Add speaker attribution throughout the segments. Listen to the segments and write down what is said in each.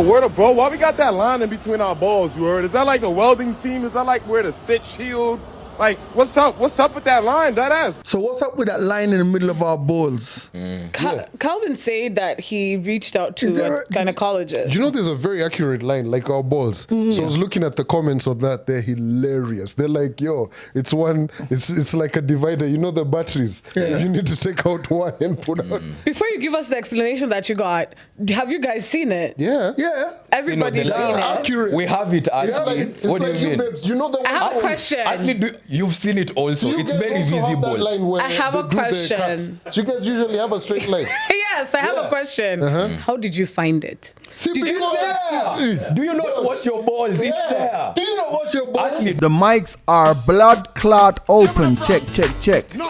Speaker 1: So where the bro? Why we got that line in between our balls? You heard? Is that like a welding seam? Is that like where the stitch shield? Like, what's up? What's up with that line? That ass.
Speaker 2: So what's up with that line in the middle of our balls?
Speaker 3: Calvin said that he reached out to gynecologist.
Speaker 4: You know, there's a very accurate line, like our balls. So I was looking at the comments on that. They're hilarious. They're like, yo, it's like a divider. You know the batteries.
Speaker 2: Yeah.
Speaker 4: You need to take out one and put out.
Speaker 3: Before you give us the explanation that you got, have you guys seen it?
Speaker 4: Yeah.
Speaker 2: Yeah.
Speaker 3: Everybody's
Speaker 5: You know,
Speaker 3: seen
Speaker 5: the
Speaker 3: it.
Speaker 4: Accurate.
Speaker 5: We have it,
Speaker 4: Yeah,
Speaker 5: Ashley.
Speaker 4: like,
Speaker 5: What do
Speaker 4: like
Speaker 5: you mean?
Speaker 4: babes, you know the
Speaker 3: I have a question.
Speaker 5: Ashley, you've seen it also.
Speaker 4: You
Speaker 5: It's
Speaker 4: guys
Speaker 5: very
Speaker 4: also have that
Speaker 5: visible.
Speaker 4: line where
Speaker 3: I have
Speaker 4: they
Speaker 3: a
Speaker 4: do the
Speaker 3: question.
Speaker 4: cuts. So you guys usually have a straight line.
Speaker 3: Yes, I have a question. How did you find it?
Speaker 4: See,
Speaker 5: Did you
Speaker 4: because
Speaker 5: there? Do you not wash your balls? It's there.
Speaker 4: Do you not wash your balls?
Speaker 5: Ashley,
Speaker 6: The mics are blood clot open. Check.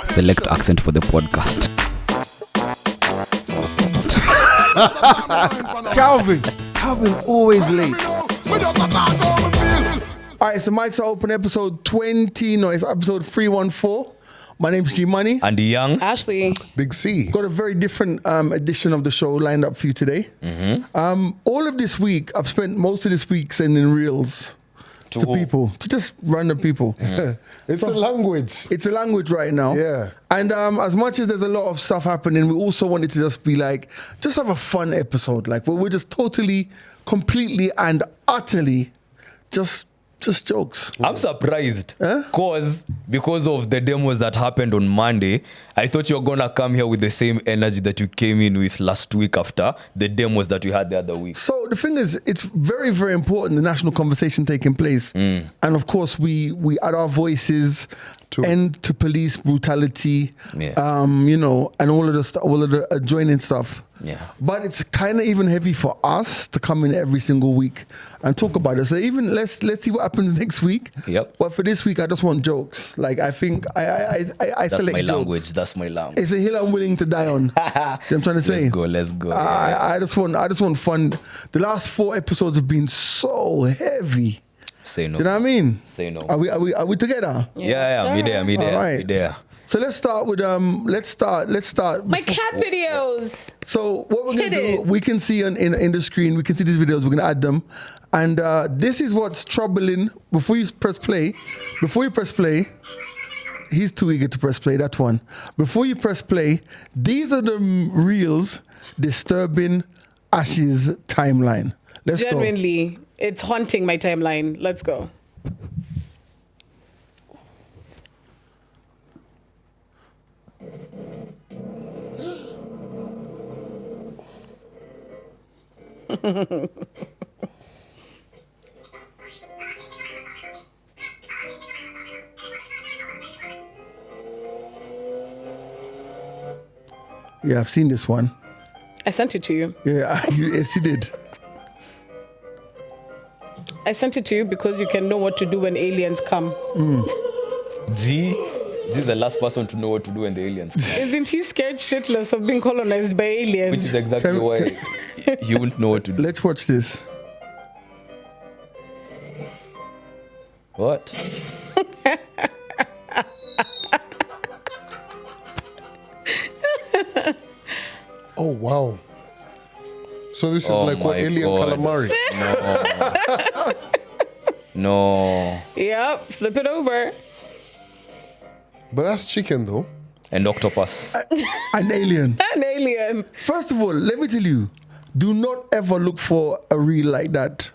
Speaker 7: Select accent for the podcast.
Speaker 6: Calvin always late.
Speaker 2: All right, so mics are open, episode 20. No, it's episode 314. My name's G Money.
Speaker 5: Andy Young.
Speaker 3: Ashley.
Speaker 4: Big C.
Speaker 2: Got a very different edition of the show lined up for you today. All of this week, I've spent most of this week sending reels to
Speaker 5: who?
Speaker 2: people, to just random people.
Speaker 4: It's a language.
Speaker 2: It's a language right now.
Speaker 4: Yeah.
Speaker 2: And as much as there's a lot of stuff happening, we also wanted to just be like, just have a fun episode. Like, where we're just totally, completely, and utterly just jokes.
Speaker 5: I'm surprised because of the demos that happened on Monday. I thought you were gonna come here with the same energy that you came in with last week after the demos that we had the other week.
Speaker 2: So the thing is, it's very, very important, the national conversation taking place. And of course, we add our voices to end to police brutality, you know, and all of the adjoining stuff.
Speaker 5: Yeah.
Speaker 2: But it's kind of even heavy for us to come in every single week and talk about it. So even let's see what happens next week.
Speaker 5: Yep.
Speaker 2: But for this week, I just want jokes. Like, I think I
Speaker 5: That's
Speaker 2: select
Speaker 5: my
Speaker 2: jokes.
Speaker 5: language. That's my language.
Speaker 2: It's a hill I'm willing to die on. You know what I'm trying to say?
Speaker 5: Let's go.
Speaker 2: I just want fun. The last 4 episodes have been so heavy.
Speaker 5: Say no.
Speaker 2: Do you know what I mean?
Speaker 5: Say no.
Speaker 2: Are we together?
Speaker 5: Yeah, me there.
Speaker 2: All right.
Speaker 5: Me there.
Speaker 2: So let's start with let's start.
Speaker 3: My cat videos.
Speaker 2: So what we're gonna
Speaker 3: Hit
Speaker 2: do,
Speaker 3: it.
Speaker 2: we can see in the screen, we can see these videos. We're gonna add them, and this is what's troubling. Before you press play, he's too eager to press play. That one. Before you press play, these are the reels disturbing Ash's timeline. Let's go.
Speaker 3: Genuinely, it's haunting my timeline. Let's go.
Speaker 2: Yeah, I've seen this one.
Speaker 3: I sent it to you.
Speaker 2: Yeah, yes, you did.
Speaker 3: I sent it to you because you can know what to do when aliens come.
Speaker 5: G, this is the last person to know what to do when the aliens come.
Speaker 3: Isn't he scared shitless of being colonized by aliens?
Speaker 5: Which is exactly why he wouldn't know what to do.
Speaker 2: Let's watch this.
Speaker 5: What?
Speaker 4: Oh, wow. So this is
Speaker 5: Oh
Speaker 4: like what
Speaker 5: my
Speaker 4: Alien
Speaker 5: God.
Speaker 4: Calamari.
Speaker 5: No.
Speaker 3: Yep, flip it over.
Speaker 4: But that's chicken though.
Speaker 5: And octopus.
Speaker 2: An alien.
Speaker 3: An alien.
Speaker 2: First of all, let me tell you, do not ever look for a reel like that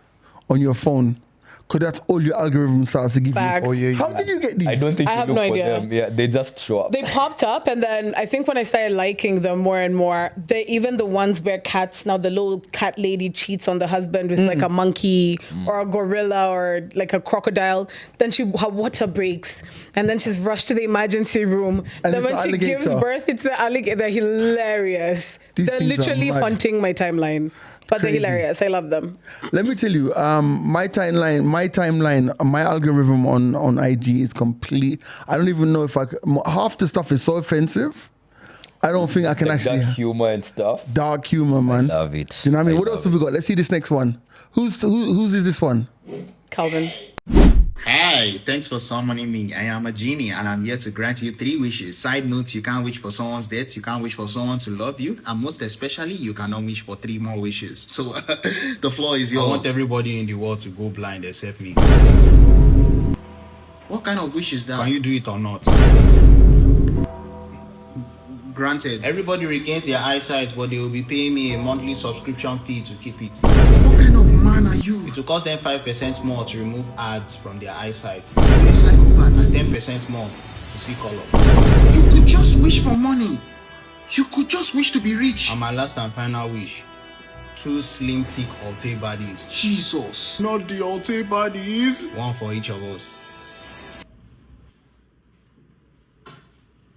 Speaker 2: on your phone, because that's all your algorithm starts to give
Speaker 3: Facts.
Speaker 2: you.
Speaker 4: Oh yeah.
Speaker 2: How did you get these?
Speaker 5: I don't think
Speaker 3: I
Speaker 5: you
Speaker 3: have
Speaker 5: look
Speaker 3: no
Speaker 5: for
Speaker 3: idea.
Speaker 5: them. Yeah, they just show up.
Speaker 3: They popped up, and then I think when I started liking them more and more, even the ones where cats, now the little cat lady cheats on the husband with like a monkey or a gorilla or like a crocodile, then her water breaks, and then she's rushed to the emergency room.
Speaker 2: And
Speaker 3: then
Speaker 2: it's
Speaker 3: when
Speaker 2: the
Speaker 3: she gives
Speaker 2: alligator.
Speaker 3: birth, it's the alligator. They're hilarious.
Speaker 2: These
Speaker 3: They're
Speaker 2: things are
Speaker 3: literally
Speaker 2: mad.
Speaker 3: haunting my timeline. But
Speaker 2: Crazy.
Speaker 3: they're hilarious. I love them.
Speaker 2: Let me tell you, my timeline, my algorithm on IG is complete. I don't even know if half the stuff is so offensive. I don't think I can
Speaker 5: Like
Speaker 2: actually.
Speaker 5: dark humor and stuff.
Speaker 2: Dark humor, man.
Speaker 5: Love it.
Speaker 2: Do you know what I mean?
Speaker 5: I
Speaker 2: What
Speaker 5: love
Speaker 2: else have we got? Let's see this next one. Whose is this one?
Speaker 3: Calvin.
Speaker 8: Hi, thanks for summoning me. I am a genie and I'm here to grant you 3 wishes. Side note, you can't wish for someone's death, you can't wish for someone to love you, and most especially, you cannot wish for 3 more wishes. So, the floor is yours. I want everybody in the world to go blind except me. What kind of wish is that? Can you do it or not? Granted, everybody regains their eyesight, but they will be paying me a monthly subscription fee to keep it. What kind of man are you? It will cost them 5% more to remove ads from their eyesight. You're a psychopath. And 10% more to see color. You could just wish for money. You could just wish to be rich. And my last and final wish. 2 slim, thick Alte bodies. Jesus, not the Alte bodies. 1 for each of us.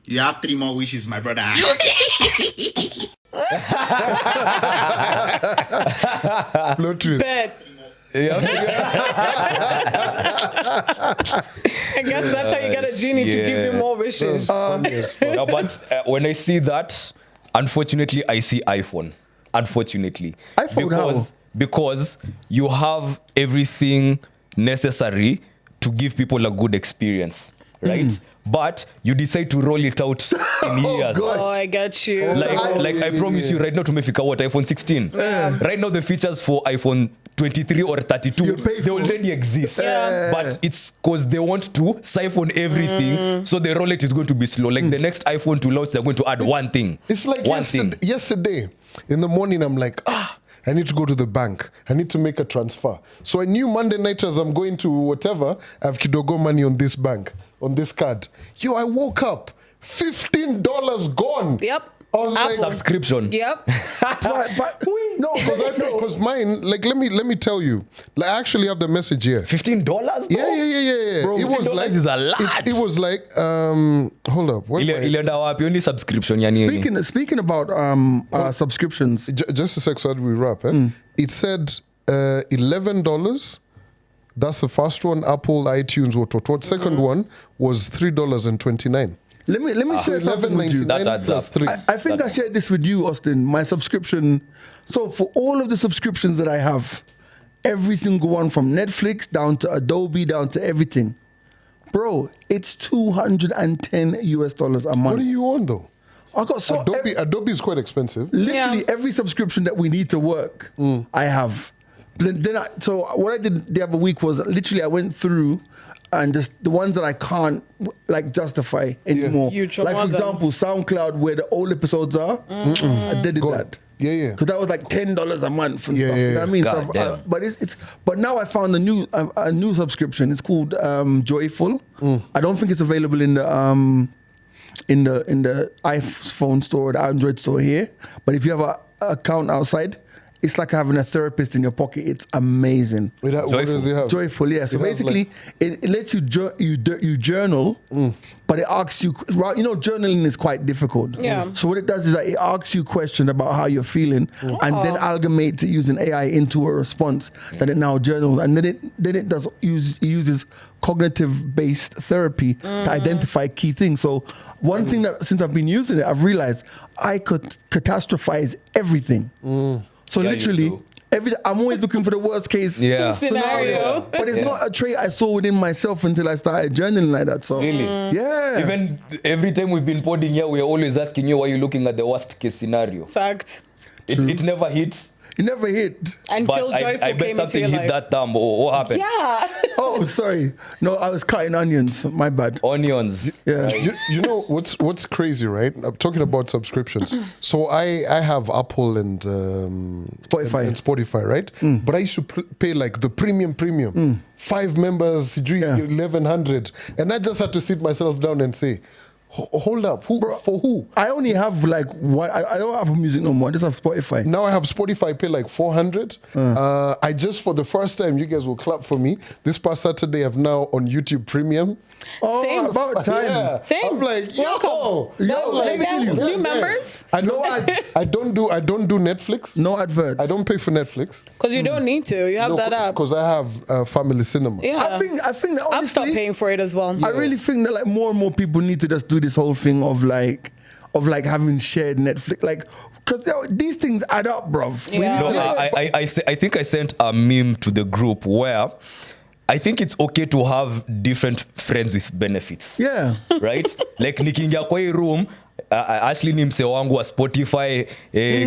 Speaker 8: You have 3 more wishes, my brother.
Speaker 4: No truth.
Speaker 3: Bet. I guess that's how you get a genie to give you more wishes.
Speaker 5: No, but when I see that, unfortunately, I see iPhone. Unfortunately.
Speaker 2: iPhone
Speaker 5: because you have everything necessary to give people a good experience, right? But you decide to roll it out in years.
Speaker 3: Oh, I get you.
Speaker 5: Like I promise you right now to Mefika what iPhone 16. Right now the features for iPhone 23 or 32 they already exist. But it's because they want to siphon everything, so the rollout is going to be slow. Like the next iPhone to launch, they're going to add one thing.
Speaker 4: It's like
Speaker 5: one thing.
Speaker 4: yesterday in the morning, I'm like, I need to go to the bank. I need to make a transfer. So I knew Monday night as I'm going to whatever, I have Kidogo money on this bank, on this card. Yo, I woke up, $15 gone.
Speaker 3: Yep.
Speaker 4: I was like,
Speaker 5: Subscription.
Speaker 3: Yep.
Speaker 4: no, because mine, like, let me tell you, like, I actually have the message here.
Speaker 5: $15?
Speaker 4: Yeah.
Speaker 5: Bro,
Speaker 4: it was
Speaker 5: $15
Speaker 4: like,
Speaker 5: is a lot.
Speaker 4: it was like, hold up.
Speaker 5: Ilienda wapi? Only subscription ya nini?
Speaker 2: Speaking about subscriptions,
Speaker 4: Just a sec so that we wrap. It said $11. That's the first one. Apple, iTunes, what? Second one was $3.29.
Speaker 2: let me share something with you.
Speaker 5: That adds up.
Speaker 4: 3.
Speaker 2: I think I shared this with you, Austin. My subscription. So for all of the subscriptions that I have, every single one from Netflix down to Adobe down to everything, bro, it's $210 a month.
Speaker 4: What are you on though?
Speaker 2: I got so
Speaker 4: Adobe is quite expensive.
Speaker 2: literally every subscription that we need to work, I have. So what I did the other week was literally I went through and just the ones that I can't like justify anymore.
Speaker 3: You
Speaker 2: Like for
Speaker 3: them.
Speaker 2: example, SoundCloud where the old episodes are. I did
Speaker 4: Go on.
Speaker 2: that.
Speaker 4: Yeah.
Speaker 2: Because that was like $10 a month and
Speaker 4: Yeah,
Speaker 2: stuff.
Speaker 4: yeah,
Speaker 2: You know what I mean?
Speaker 5: God
Speaker 2: So,
Speaker 5: damn.
Speaker 2: but but now I found a new subscription. It's called Joyful. I don't think it's available in the iPhone store or the Android store here. But if you have a account outside, it's like having a therapist in your pocket. It's amazing.
Speaker 4: What does it have?
Speaker 2: Joyful, yeah. So
Speaker 4: It has,
Speaker 2: basically, it lets you you journal, but it asks you. Journaling is quite difficult.
Speaker 3: Yeah.
Speaker 2: So what it does is that it asks you questions about how you're feeling, and then amalgamates it using AI into a response that it now journals, and then it uses cognitive-based therapy to identify key things. So one thing that since I've been using it, I've realized I could catastrophize everything. So
Speaker 5: Yeah, you
Speaker 2: literally,
Speaker 5: do.
Speaker 2: I'm always looking for the worst case
Speaker 3: Scenario.
Speaker 2: But it's not a trait I saw within myself until I started journaling like that. So
Speaker 5: Really?
Speaker 2: yeah.
Speaker 5: Even every time we've been podding here, we're always asking you, why you looking at the worst case scenario?
Speaker 3: Fact.
Speaker 5: It never hits.
Speaker 2: It never hit.
Speaker 3: Until
Speaker 5: But
Speaker 3: Joyful
Speaker 5: I bet
Speaker 3: came into
Speaker 5: something
Speaker 3: your
Speaker 5: hit
Speaker 3: life.
Speaker 5: that thumb. What happened?
Speaker 3: Yeah.
Speaker 2: Oh, sorry. No, I was cutting onions. My bad.
Speaker 5: Onions.
Speaker 2: Yeah.
Speaker 4: You know what's crazy, right? I'm talking about subscriptions. So I have Apple and
Speaker 2: Spotify.
Speaker 4: and Spotify, right? But I used to pay like the premium. 5 members, 1100, and I just had to sit myself down and say, hold up, for who?
Speaker 2: I only have like one. I don't have music no more. I just have Spotify.
Speaker 4: Now I have Spotify, I pay like 400. I just, for the first time, you guys will clap for me. This past Saturday, I've now on YouTube Premium.
Speaker 2: Oh,
Speaker 3: Same.
Speaker 2: about time.
Speaker 4: Yeah.
Speaker 3: Same.
Speaker 4: I'm like,
Speaker 3: Welcome.
Speaker 4: like,
Speaker 3: New members?
Speaker 4: I don't do Netflix.
Speaker 2: No adverts.
Speaker 4: I don't pay for Netflix.
Speaker 3: Because you don't need to. You have that up.
Speaker 4: Because I have Family Cinema.
Speaker 3: Yeah.
Speaker 2: I think that honestly,
Speaker 3: I've stopped paying for it as well.
Speaker 2: I really think that like more and more people need to just do this whole thing of like having shared Netflix, like because these things add up, bruv.
Speaker 3: Yeah.
Speaker 5: No, I think I sent a meme to the group where I think it's okay to have different friends with benefits.
Speaker 2: Yeah.
Speaker 5: Right? Like nikiingia kwa hii room, Ashley ni mse wangu wa Spotify,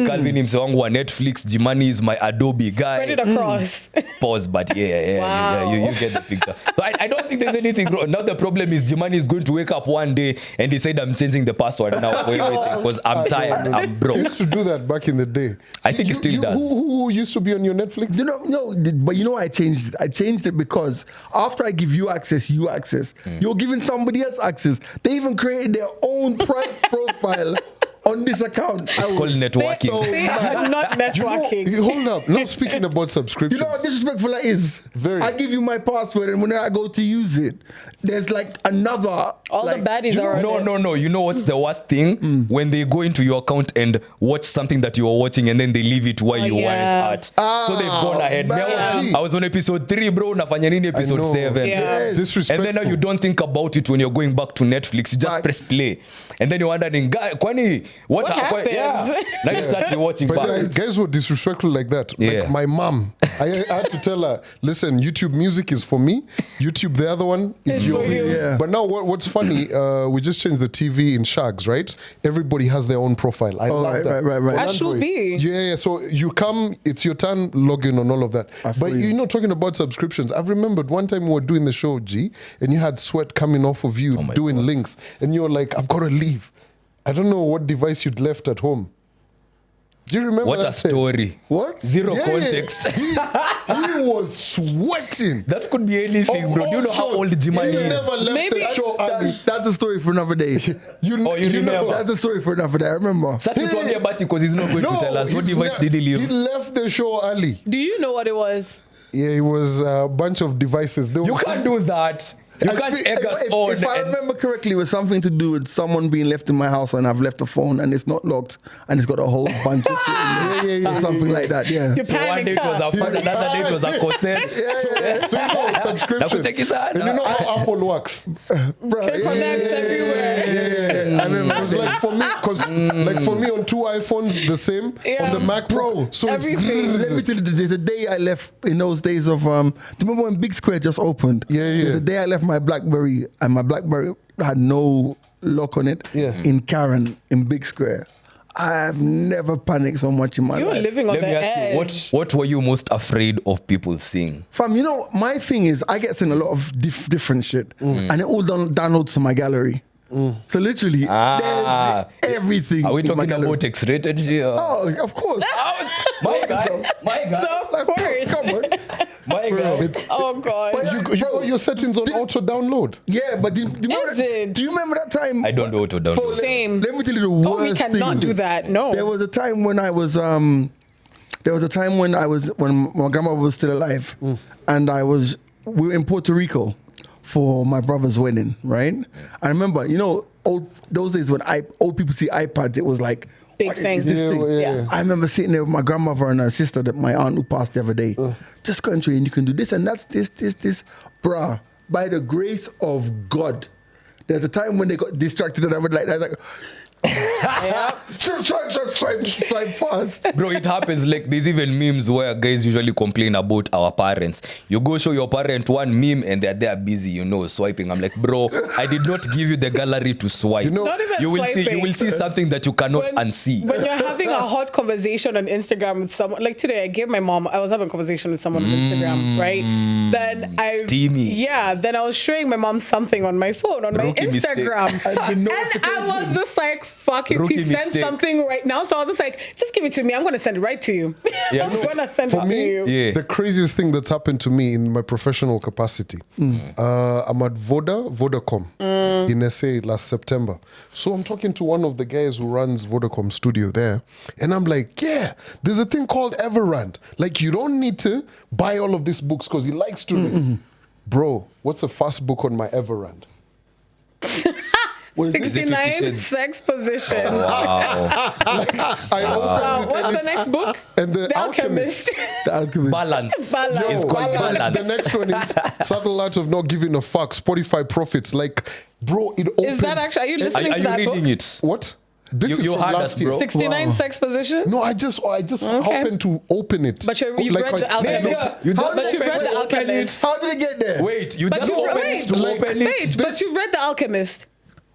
Speaker 5: Calvin ni mse wangu wa Netflix, Jimani is my Adobe guy.
Speaker 3: Spread it across.
Speaker 5: Pause, but yeah, you get the picture. So I don't think there's anything wrong. Now the problem is Jimani is going to wake up one day and decide I'm changing the password now for everything because I'm tired, I'm
Speaker 4: I
Speaker 5: broke.
Speaker 4: used to do that back in the day.
Speaker 5: I think it still does.
Speaker 4: Who used to be on your Netflix?
Speaker 2: You know, no, but you know I changed it. I changed it because after I give you access, you're giving somebody else access. They even created their own private profile on this account.
Speaker 5: It's called networking.
Speaker 3: They are not networking.
Speaker 4: Hold up. Now speaking about subscriptions.
Speaker 2: You know how disrespectful that is?
Speaker 4: Very.
Speaker 2: I give you my password, and when I go to use it, there's like another.
Speaker 3: All
Speaker 2: like,
Speaker 3: the baddies are on it.
Speaker 5: No. You know what's the worst thing? When they go into your account and watch something that you are watching and then they leave it where you
Speaker 3: yeah.
Speaker 5: weren't at. So they've gone ahead.
Speaker 2: man.
Speaker 5: I was on episode 3, bro. Nafanya nini episode
Speaker 4: know.
Speaker 5: 7.
Speaker 3: Yeah.
Speaker 4: It's disrespectful.
Speaker 5: And then now you don't think about it when you're going back to Netflix. You just
Speaker 2: Facts.
Speaker 5: press play. And then you're wondering, kwani, what
Speaker 3: happened?
Speaker 5: Yeah. Now you start rewatching
Speaker 4: But
Speaker 5: back.
Speaker 4: guys were disrespectful like that.
Speaker 5: Yeah.
Speaker 4: Like my mom, I had to tell her, listen, YouTube music is for me. YouTube, the other one, is
Speaker 3: It's
Speaker 4: yours.
Speaker 3: for you.
Speaker 2: Yeah.
Speaker 4: But now what's funny, we just changed the TV in Shags, right? Everybody has their own profile. I love
Speaker 2: right,
Speaker 4: that.
Speaker 2: right.
Speaker 3: As should be.
Speaker 4: Yeah. So you come, it's your turn, log in on all of that.
Speaker 2: I
Speaker 4: But
Speaker 2: feel you.
Speaker 4: you know, talking about subscriptions, I've remembered one time we were doing the show, G, and you had sweat coming off of you doing links. And you were like, I've got to leave. I don't know what device you'd left at home. Do you remember
Speaker 5: What
Speaker 4: that
Speaker 5: a
Speaker 4: thing?
Speaker 5: story.
Speaker 2: What?
Speaker 5: Zero
Speaker 4: Yeah.
Speaker 5: context.
Speaker 4: He was sweating.
Speaker 5: That could be anything, bro. Do you know how old Jimani
Speaker 4: He
Speaker 5: is?
Speaker 4: never left
Speaker 3: Maybe
Speaker 4: the show early.
Speaker 2: That's a story for another day.
Speaker 4: You
Speaker 5: remember?
Speaker 2: That's a story for another day. I remember.
Speaker 5: Sasa tuambie basi because he's not going to tell us. What
Speaker 4: he's
Speaker 5: device did he
Speaker 4: He
Speaker 5: leave?
Speaker 4: left the show early.
Speaker 3: Do you know what it was?
Speaker 4: Yeah, it was a bunch of devices. There
Speaker 5: You
Speaker 4: was-
Speaker 5: can't do that. You
Speaker 2: I
Speaker 5: can't
Speaker 2: think-
Speaker 5: egg us
Speaker 2: if,
Speaker 5: on.
Speaker 2: if I
Speaker 5: and-
Speaker 2: remember correctly, it was something to do with someone being left in my house and I've left the phone and it's not locked and it's got a whole bunch of shit in there.
Speaker 4: Yeah,
Speaker 2: Or something like that, yeah.
Speaker 3: You
Speaker 5: So one day it was
Speaker 3: panicked,
Speaker 5: a phone, another day it was a cassette.
Speaker 4: So you know, subscription.
Speaker 5: Nakucheki sana.
Speaker 4: And you know how Apple works.
Speaker 2: Bro,
Speaker 3: It connects everywhere.
Speaker 2: I remember.
Speaker 4: Because like for me, like for me on 2 iPhones, the same
Speaker 3: Yeah.
Speaker 4: on the Mac Pro. So
Speaker 3: Everything.
Speaker 2: Let me tell you, there's a day I left in those days of, do you remember when Big Square just opened?
Speaker 4: Yeah.
Speaker 2: There's a day I left my BlackBerry and my BlackBerry had no lock on it
Speaker 4: Yeah.
Speaker 2: in Karen, in Big Square. I've never panicked so much in my
Speaker 3: You were
Speaker 2: life.
Speaker 3: living on
Speaker 5: Let
Speaker 3: the
Speaker 5: me ask
Speaker 3: edge.
Speaker 5: you, what were you most afraid of people seeing?
Speaker 2: Fam, you know, my thing is I get sent a lot of different shit and it all downloads to my gallery. So literally, there's everything.
Speaker 5: Are we
Speaker 2: in my
Speaker 5: talking
Speaker 2: gallery.
Speaker 5: about X-rated?
Speaker 2: Oh, of course.
Speaker 5: My guy.
Speaker 3: So, of course.
Speaker 2: Come on.
Speaker 5: My guy.
Speaker 4: it's
Speaker 3: Oh, God.
Speaker 4: you got your settings on auto download.
Speaker 2: Yeah, but do you remember that time?
Speaker 5: I don't know what to download.
Speaker 3: Same.
Speaker 2: Let me tell you the worst
Speaker 3: Oh, we cannot
Speaker 2: thing.
Speaker 3: do that. No.
Speaker 2: There was a time when I was when my grandma was still alive, and we were in Puerto Rico for my brother's wedding, right? I remember, you know, those days when old people see iPads, it was like
Speaker 3: Big
Speaker 2: what is
Speaker 3: thing.
Speaker 2: this
Speaker 4: Yeah,
Speaker 2: thing?
Speaker 4: yeah.
Speaker 2: I remember sitting there with my grandmother and her sister, that my aunt who passed the other day, just going through, and you can do this and that's this, bruh. By the grace of God, there's a time when they got distracted and I would like swipe fast.
Speaker 5: Bro, it happens. Like there's even memes where guys usually complain about our parents. You go show your parent one meme and they're there busy, you know, swiping. I'm like, bro, I did not give you the gallery to swipe.
Speaker 4: You know-
Speaker 3: Not even
Speaker 5: you will
Speaker 3: swiping.
Speaker 5: see something that you cannot unsee.
Speaker 3: When you're having a hot conversation on Instagram with someone, like today, I was having a conversation with someone on Instagram, right? Then
Speaker 5: Steamy.
Speaker 3: Yeah, then I was showing my mom something on my phone, on
Speaker 5: Rookie
Speaker 3: my
Speaker 5: mistake.
Speaker 3: Instagram.
Speaker 2: And the
Speaker 3: And I
Speaker 2: notification.
Speaker 3: was just like, fuck, if
Speaker 5: Rookie
Speaker 3: he sent
Speaker 5: mistake.
Speaker 3: something right now. So I was just like, just give it to me. I'm going to send it right to you.
Speaker 5: Yeah.
Speaker 3: I'm going to send
Speaker 4: For
Speaker 3: it
Speaker 4: me,
Speaker 3: to you.
Speaker 5: Yeah.
Speaker 4: the craziest thing that's happened to me in my professional capacity, I'm at Vodacom in SA last September. So I'm talking to one of the guys who runs Vodacom studio there. And I'm like, yeah, there's a thing called Everrand. Like, you don't need to buy all of these books because he likes to read. Bro, what's the first book on my Everrand?
Speaker 3: 69
Speaker 5: Shades?
Speaker 3: sex positions.
Speaker 5: Wow.
Speaker 4: I opened it
Speaker 3: What's
Speaker 4: and
Speaker 3: the
Speaker 4: it's-
Speaker 3: next book?
Speaker 4: And the
Speaker 3: Alchemist.
Speaker 2: The Alchemist.
Speaker 5: Balance.
Speaker 3: Balance.
Speaker 5: It's called
Speaker 3: Balance.
Speaker 5: balance.
Speaker 4: The next one is Subtle Art of Not Giving a Fuck, Spotify Profits. Like, bro, it opened.
Speaker 3: Is that actually, are you listening
Speaker 5: Are
Speaker 3: to
Speaker 5: you
Speaker 3: that
Speaker 5: reading
Speaker 3: book?
Speaker 5: it?
Speaker 4: What? This is
Speaker 5: you
Speaker 4: from
Speaker 5: had
Speaker 4: last
Speaker 5: us,
Speaker 4: year.
Speaker 5: bro.
Speaker 3: 69 sex position?
Speaker 4: No, I just happened to open it.
Speaker 3: But you've read The Alchemist.
Speaker 5: You just
Speaker 3: But you've read The Alchemist.
Speaker 2: How did it get there?
Speaker 5: Wait, you
Speaker 3: But
Speaker 5: just
Speaker 3: you
Speaker 5: opened
Speaker 3: wait,
Speaker 5: it to open it.
Speaker 3: wait, but you've read The Alchemist.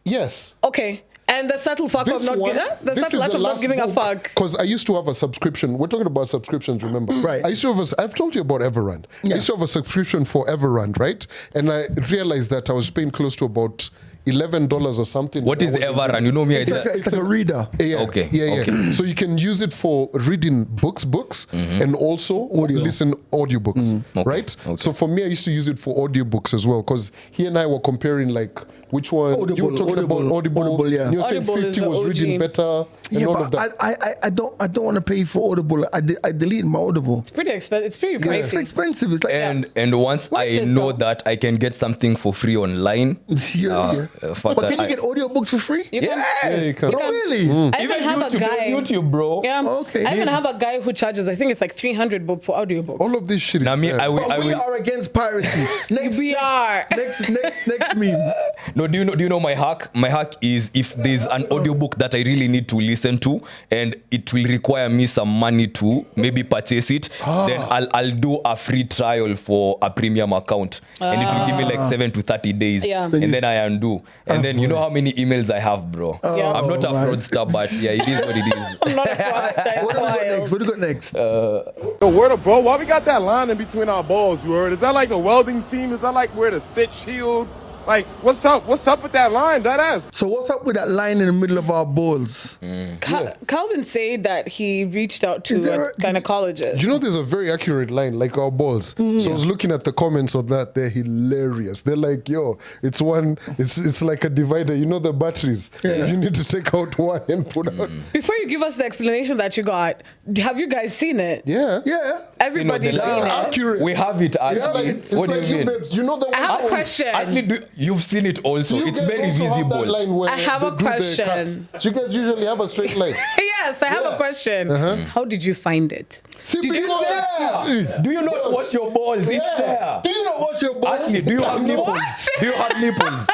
Speaker 4: Yes.
Speaker 3: Okay. And the subtle fuck of not giving the subtle act of not giving a fuck.
Speaker 4: Because I used to have a subscription. We're talking about subscriptions, remember?
Speaker 2: Right.
Speaker 4: I used to have I've told you about Everrand. I used to have a subscription for Everrand, right? And I realized that I was paying close to about $11 or something.
Speaker 5: What is Everrand? You know me,
Speaker 2: It's like a reader.
Speaker 4: Yeah,
Speaker 5: Okay,
Speaker 4: Yeah.
Speaker 5: okay.
Speaker 4: So you can use it for reading books, and also listen audiobooks, right?
Speaker 5: Okay.
Speaker 4: So for me, I used to use it for audiobooks as well, because he and I were comparing like which one you
Speaker 2: Audible,
Speaker 4: were talking about
Speaker 2: Audible,
Speaker 4: Audible.
Speaker 2: yeah.
Speaker 4: And you were saying
Speaker 3: Audible is
Speaker 4: 50
Speaker 3: the
Speaker 4: was
Speaker 3: OG.
Speaker 4: reading better and
Speaker 2: Yeah,
Speaker 4: all of
Speaker 2: but
Speaker 4: that.
Speaker 2: I don't want to pay for Audible. I deleted my Audible.
Speaker 3: It's pretty expensive. It's pretty
Speaker 2: It's
Speaker 3: pricey.
Speaker 2: expensive. It's like
Speaker 5: And once
Speaker 3: Worth
Speaker 5: I
Speaker 3: it,
Speaker 5: know
Speaker 3: though.
Speaker 5: that I can get something for free online,
Speaker 2: yeah.
Speaker 5: fuck
Speaker 2: But
Speaker 5: that.
Speaker 2: can you get audiobooks for free?
Speaker 3: You can-
Speaker 4: Yeah, you can.
Speaker 3: you can-
Speaker 2: Really?
Speaker 3: I even
Speaker 5: even
Speaker 3: have a
Speaker 5: YouTube,
Speaker 3: guy.
Speaker 5: YouTube, bro.
Speaker 3: Yeah.
Speaker 2: Okay.
Speaker 3: I even have a guy who charges, I think it's like 300 bob for audiobook.
Speaker 4: All of this shit is
Speaker 5: Now me,
Speaker 4: there.
Speaker 5: I will.
Speaker 2: But we are against piracy. Next,
Speaker 3: We are.
Speaker 2: next meme.
Speaker 5: No, do you know my hack? My hack is if there's an audiobook that I really need to listen to and it will require me some money to maybe purchase it, then I'll do a free trial for a premium account and it will give me like 7 to 30 days.
Speaker 3: Yeah.
Speaker 5: And then I undo. And then you know how many emails I have, bro.
Speaker 3: Yeah.
Speaker 5: I'm not a fraudster, but yeah, it is what it is.
Speaker 3: I'm not a fraudster.
Speaker 2: What do we got next? What do we got next?
Speaker 1: Yo, word up, bro. Why we got that line in between our balls, you heard? Is that like the welding seam? Is that like where the stitch healed? Like, what's up? What's up with that line, that ass?
Speaker 2: So what's up with that line in the middle of our balls?
Speaker 3: Calvin said that he reached out
Speaker 2: Is
Speaker 3: to
Speaker 2: there a-
Speaker 3: gynecologist.
Speaker 4: You know, there's a very accurate line, like our balls. So I was looking at the comments on that. They're hilarious. They're like, yo, it's like a divider. You know the batteries. You need to take out one and put out.
Speaker 3: Before you give us the explanation that you got, have you guys seen it?
Speaker 4: Yeah.
Speaker 2: Yeah.
Speaker 3: Everybody's
Speaker 5: You know,
Speaker 3: seen
Speaker 5: the
Speaker 3: it.
Speaker 4: Accurate.
Speaker 5: We have it,
Speaker 4: It's
Speaker 5: Ashley.
Speaker 4: like,
Speaker 5: What do you mean?
Speaker 4: babes. You know the one.
Speaker 3: I have a
Speaker 4: Oh,
Speaker 3: question.
Speaker 5: Ashley, you've seen it also.
Speaker 4: you
Speaker 5: It's
Speaker 4: guys
Speaker 5: very
Speaker 4: also have that
Speaker 5: visible.
Speaker 4: line where
Speaker 3: I have
Speaker 4: they
Speaker 3: a
Speaker 4: do the
Speaker 3: question.
Speaker 4: cut. So you guys usually have a straight line.
Speaker 3: Yes, I have a question. How did you find it?
Speaker 4: See,
Speaker 3: Did you
Speaker 4: there?
Speaker 5: Do you not wash your balls? It's there.
Speaker 2: Do you not watch your balls?
Speaker 5: Ashley, do you have nipples?
Speaker 3: What?
Speaker 5: Do you have nipples?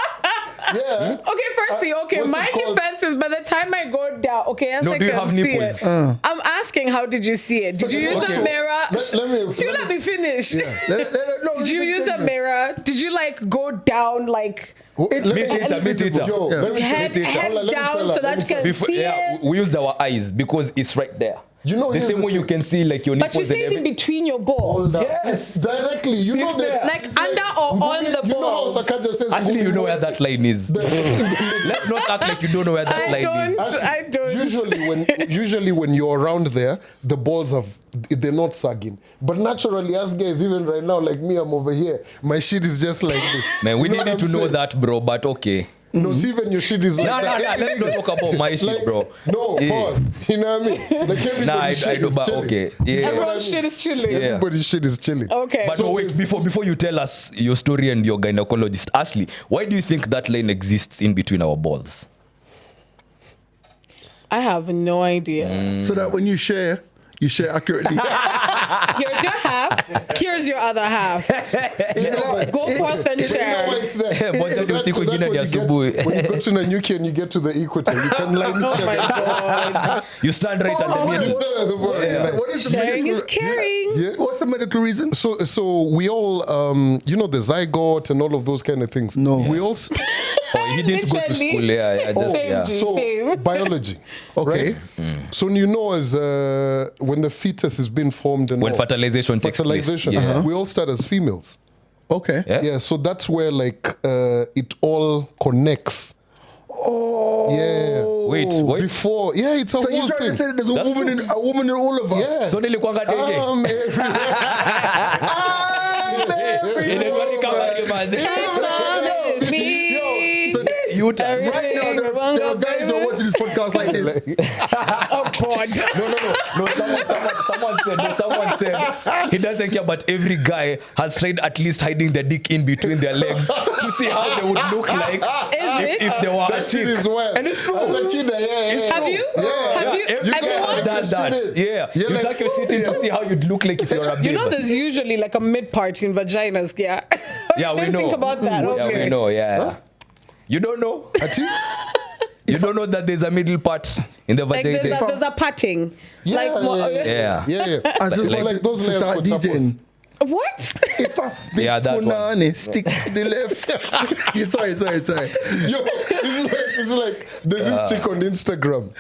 Speaker 4: Yeah.
Speaker 3: Okay, firstly,
Speaker 4: what's it
Speaker 3: my
Speaker 4: called?
Speaker 3: defense is by the time I go down, yes,
Speaker 5: No,
Speaker 3: I
Speaker 5: do you
Speaker 3: can
Speaker 5: have
Speaker 3: see
Speaker 5: nipples?
Speaker 3: it. I'm asking, how did you see it? Did you use
Speaker 4: Okay.
Speaker 3: a mirror?
Speaker 4: Let me-
Speaker 3: Still let me finish.
Speaker 2: No,
Speaker 3: Did you use a mirror? Did you like go down like
Speaker 4: Let
Speaker 5: Me teacher.
Speaker 4: Yo, let me
Speaker 3: head,
Speaker 5: teacher.
Speaker 3: head
Speaker 4: Let me tell
Speaker 3: down
Speaker 4: her,
Speaker 3: so
Speaker 4: let
Speaker 3: that
Speaker 4: me
Speaker 3: you
Speaker 4: tell
Speaker 3: can
Speaker 4: her.
Speaker 5: Before,
Speaker 3: see
Speaker 5: yeah,
Speaker 3: it?
Speaker 5: we used our eyes because it's right there.
Speaker 4: You know,
Speaker 5: The
Speaker 4: here's
Speaker 5: same
Speaker 4: the
Speaker 5: way you
Speaker 4: thing.
Speaker 5: can see like your
Speaker 3: But you
Speaker 5: nipples and
Speaker 3: say it in
Speaker 5: everything.
Speaker 3: between your balls.
Speaker 5: Yes.
Speaker 4: Directly. You know
Speaker 5: Sits
Speaker 4: that.
Speaker 5: there.
Speaker 3: Like
Speaker 4: It's
Speaker 3: under or on the
Speaker 4: You know
Speaker 3: balls?
Speaker 4: how Sakaja says.
Speaker 5: Actually, you know where that line is. Let's not act like you don't know where that
Speaker 3: I
Speaker 5: line
Speaker 3: don't.
Speaker 5: is.
Speaker 3: I don't.
Speaker 4: Usually when you're around there, the balls they're not sagging. But naturally, as guys, even right now, like me, I'm over here. My shit is just like this.
Speaker 5: Man, we
Speaker 4: You know
Speaker 5: needed
Speaker 4: what
Speaker 5: to
Speaker 4: I'm
Speaker 5: know
Speaker 4: saying?
Speaker 5: that, bro, but okay.
Speaker 4: No, see, even your shit is like
Speaker 5: Nah,
Speaker 4: that.
Speaker 5: let's not talk about my shit,
Speaker 4: Like,
Speaker 5: bro.
Speaker 4: No,
Speaker 5: Yeah.
Speaker 4: pause. You know what I mean? Like everybody's
Speaker 5: Nah, I
Speaker 4: shit
Speaker 5: do,
Speaker 4: is
Speaker 5: but
Speaker 4: chilling.
Speaker 5: okay. Yeah.
Speaker 4: You know what I
Speaker 3: Everyone's
Speaker 4: mean?
Speaker 3: shit is chilling.
Speaker 5: Yeah.
Speaker 4: Everybody's shit is chilling.
Speaker 3: Okay.
Speaker 5: But no, wait, before you tell us your story and your gynecologist, Ashley, why do you think that line exists in between our balls?
Speaker 3: I have no idea.
Speaker 2: So that when you share accurately.
Speaker 3: Here's your half. Here's your other half. Go forth and
Speaker 4: You know
Speaker 3: share.
Speaker 4: why it's there?
Speaker 5: But
Speaker 4: So
Speaker 5: then you
Speaker 4: that's-
Speaker 5: see
Speaker 4: so
Speaker 5: when
Speaker 4: that
Speaker 5: you
Speaker 4: when
Speaker 5: get
Speaker 4: you
Speaker 5: asubuhi.
Speaker 4: get- when you go to Nanyuki and you get to the equator, you can line each
Speaker 3: Oh
Speaker 4: other.
Speaker 3: my god.
Speaker 5: You stand right at the
Speaker 4: You
Speaker 5: middle.
Speaker 4: stand at the border,
Speaker 5: Yeah.
Speaker 4: like-
Speaker 2: What is the
Speaker 3: Sharing is
Speaker 2: medical?
Speaker 3: caring.
Speaker 4: Yeah.
Speaker 2: What's the medical reason?
Speaker 4: So we all, you know, the zygote and all of those kind of things.
Speaker 2: No.
Speaker 4: We all.
Speaker 5: Oh, he didn't go to
Speaker 3: Literally.
Speaker 5: school. Yeah, just,
Speaker 3: Same
Speaker 5: yeah.
Speaker 3: G.
Speaker 4: So
Speaker 3: Same.
Speaker 4: biology.
Speaker 2: Okay.
Speaker 4: Right? So you know, as when the fetus is being formed and
Speaker 5: When
Speaker 4: all,
Speaker 5: fertilization takes place.
Speaker 4: fertilization,
Speaker 5: Yeah.
Speaker 4: we all start as females.
Speaker 2: Okay.
Speaker 5: Yeah?
Speaker 4: Yeah. So that's where like it all connects.
Speaker 2: Oh.
Speaker 4: Yeah.
Speaker 5: Wait.
Speaker 4: Before, yeah, it's a
Speaker 2: So
Speaker 4: whole
Speaker 2: you're trying
Speaker 4: thing.
Speaker 2: to say that there's
Speaker 5: That's
Speaker 2: a woman in all of us?
Speaker 4: Yeah.
Speaker 5: So nilikuanga dege. Ilikuwa ni kama kimazi.
Speaker 3: It's all in me.
Speaker 5: U-turn.
Speaker 2: Right now, there are guys who are watching this podcast like this.
Speaker 3: Oh god.
Speaker 5: No, someone said he doesn't care, but every guy has tried at least hiding the dick in between their legs to see how they would look like if they were a
Speaker 4: That shit
Speaker 5: chick.
Speaker 4: is wild.
Speaker 5: And it's true.
Speaker 4: As a kid, yeah.
Speaker 3: Have you?
Speaker 4: Yeah.
Speaker 3: Have you?
Speaker 5: Every guy
Speaker 3: Everyone?
Speaker 5: has done that. Yeah.
Speaker 4: Yeah,
Speaker 5: You
Speaker 4: like-
Speaker 5: tuck your shit in to see how you'd look like if you're a babe.
Speaker 3: You know, there's usually like a mid part in vaginas. Yeah.
Speaker 5: Yeah, we
Speaker 3: Didn't
Speaker 5: know.
Speaker 3: think about that.
Speaker 5: Yeah,
Speaker 3: Okay.
Speaker 5: we know. Yeah. You don't know?
Speaker 4: Ati?
Speaker 5: You don't know that there's a middle part in the
Speaker 3: Like
Speaker 5: vagina.
Speaker 3: there's a patting.
Speaker 4: Yeah,
Speaker 3: Like more,
Speaker 5: Yeah.
Speaker 2: I just
Speaker 4: It's like those
Speaker 2: to
Speaker 4: layers
Speaker 2: start
Speaker 4: for
Speaker 2: DJing.
Speaker 3: What?
Speaker 2: If I
Speaker 5: Yeah, that one.
Speaker 2: punani, stick to the left. Yeah, sorry.
Speaker 4: Yo, it's like there's this chick on Instagram.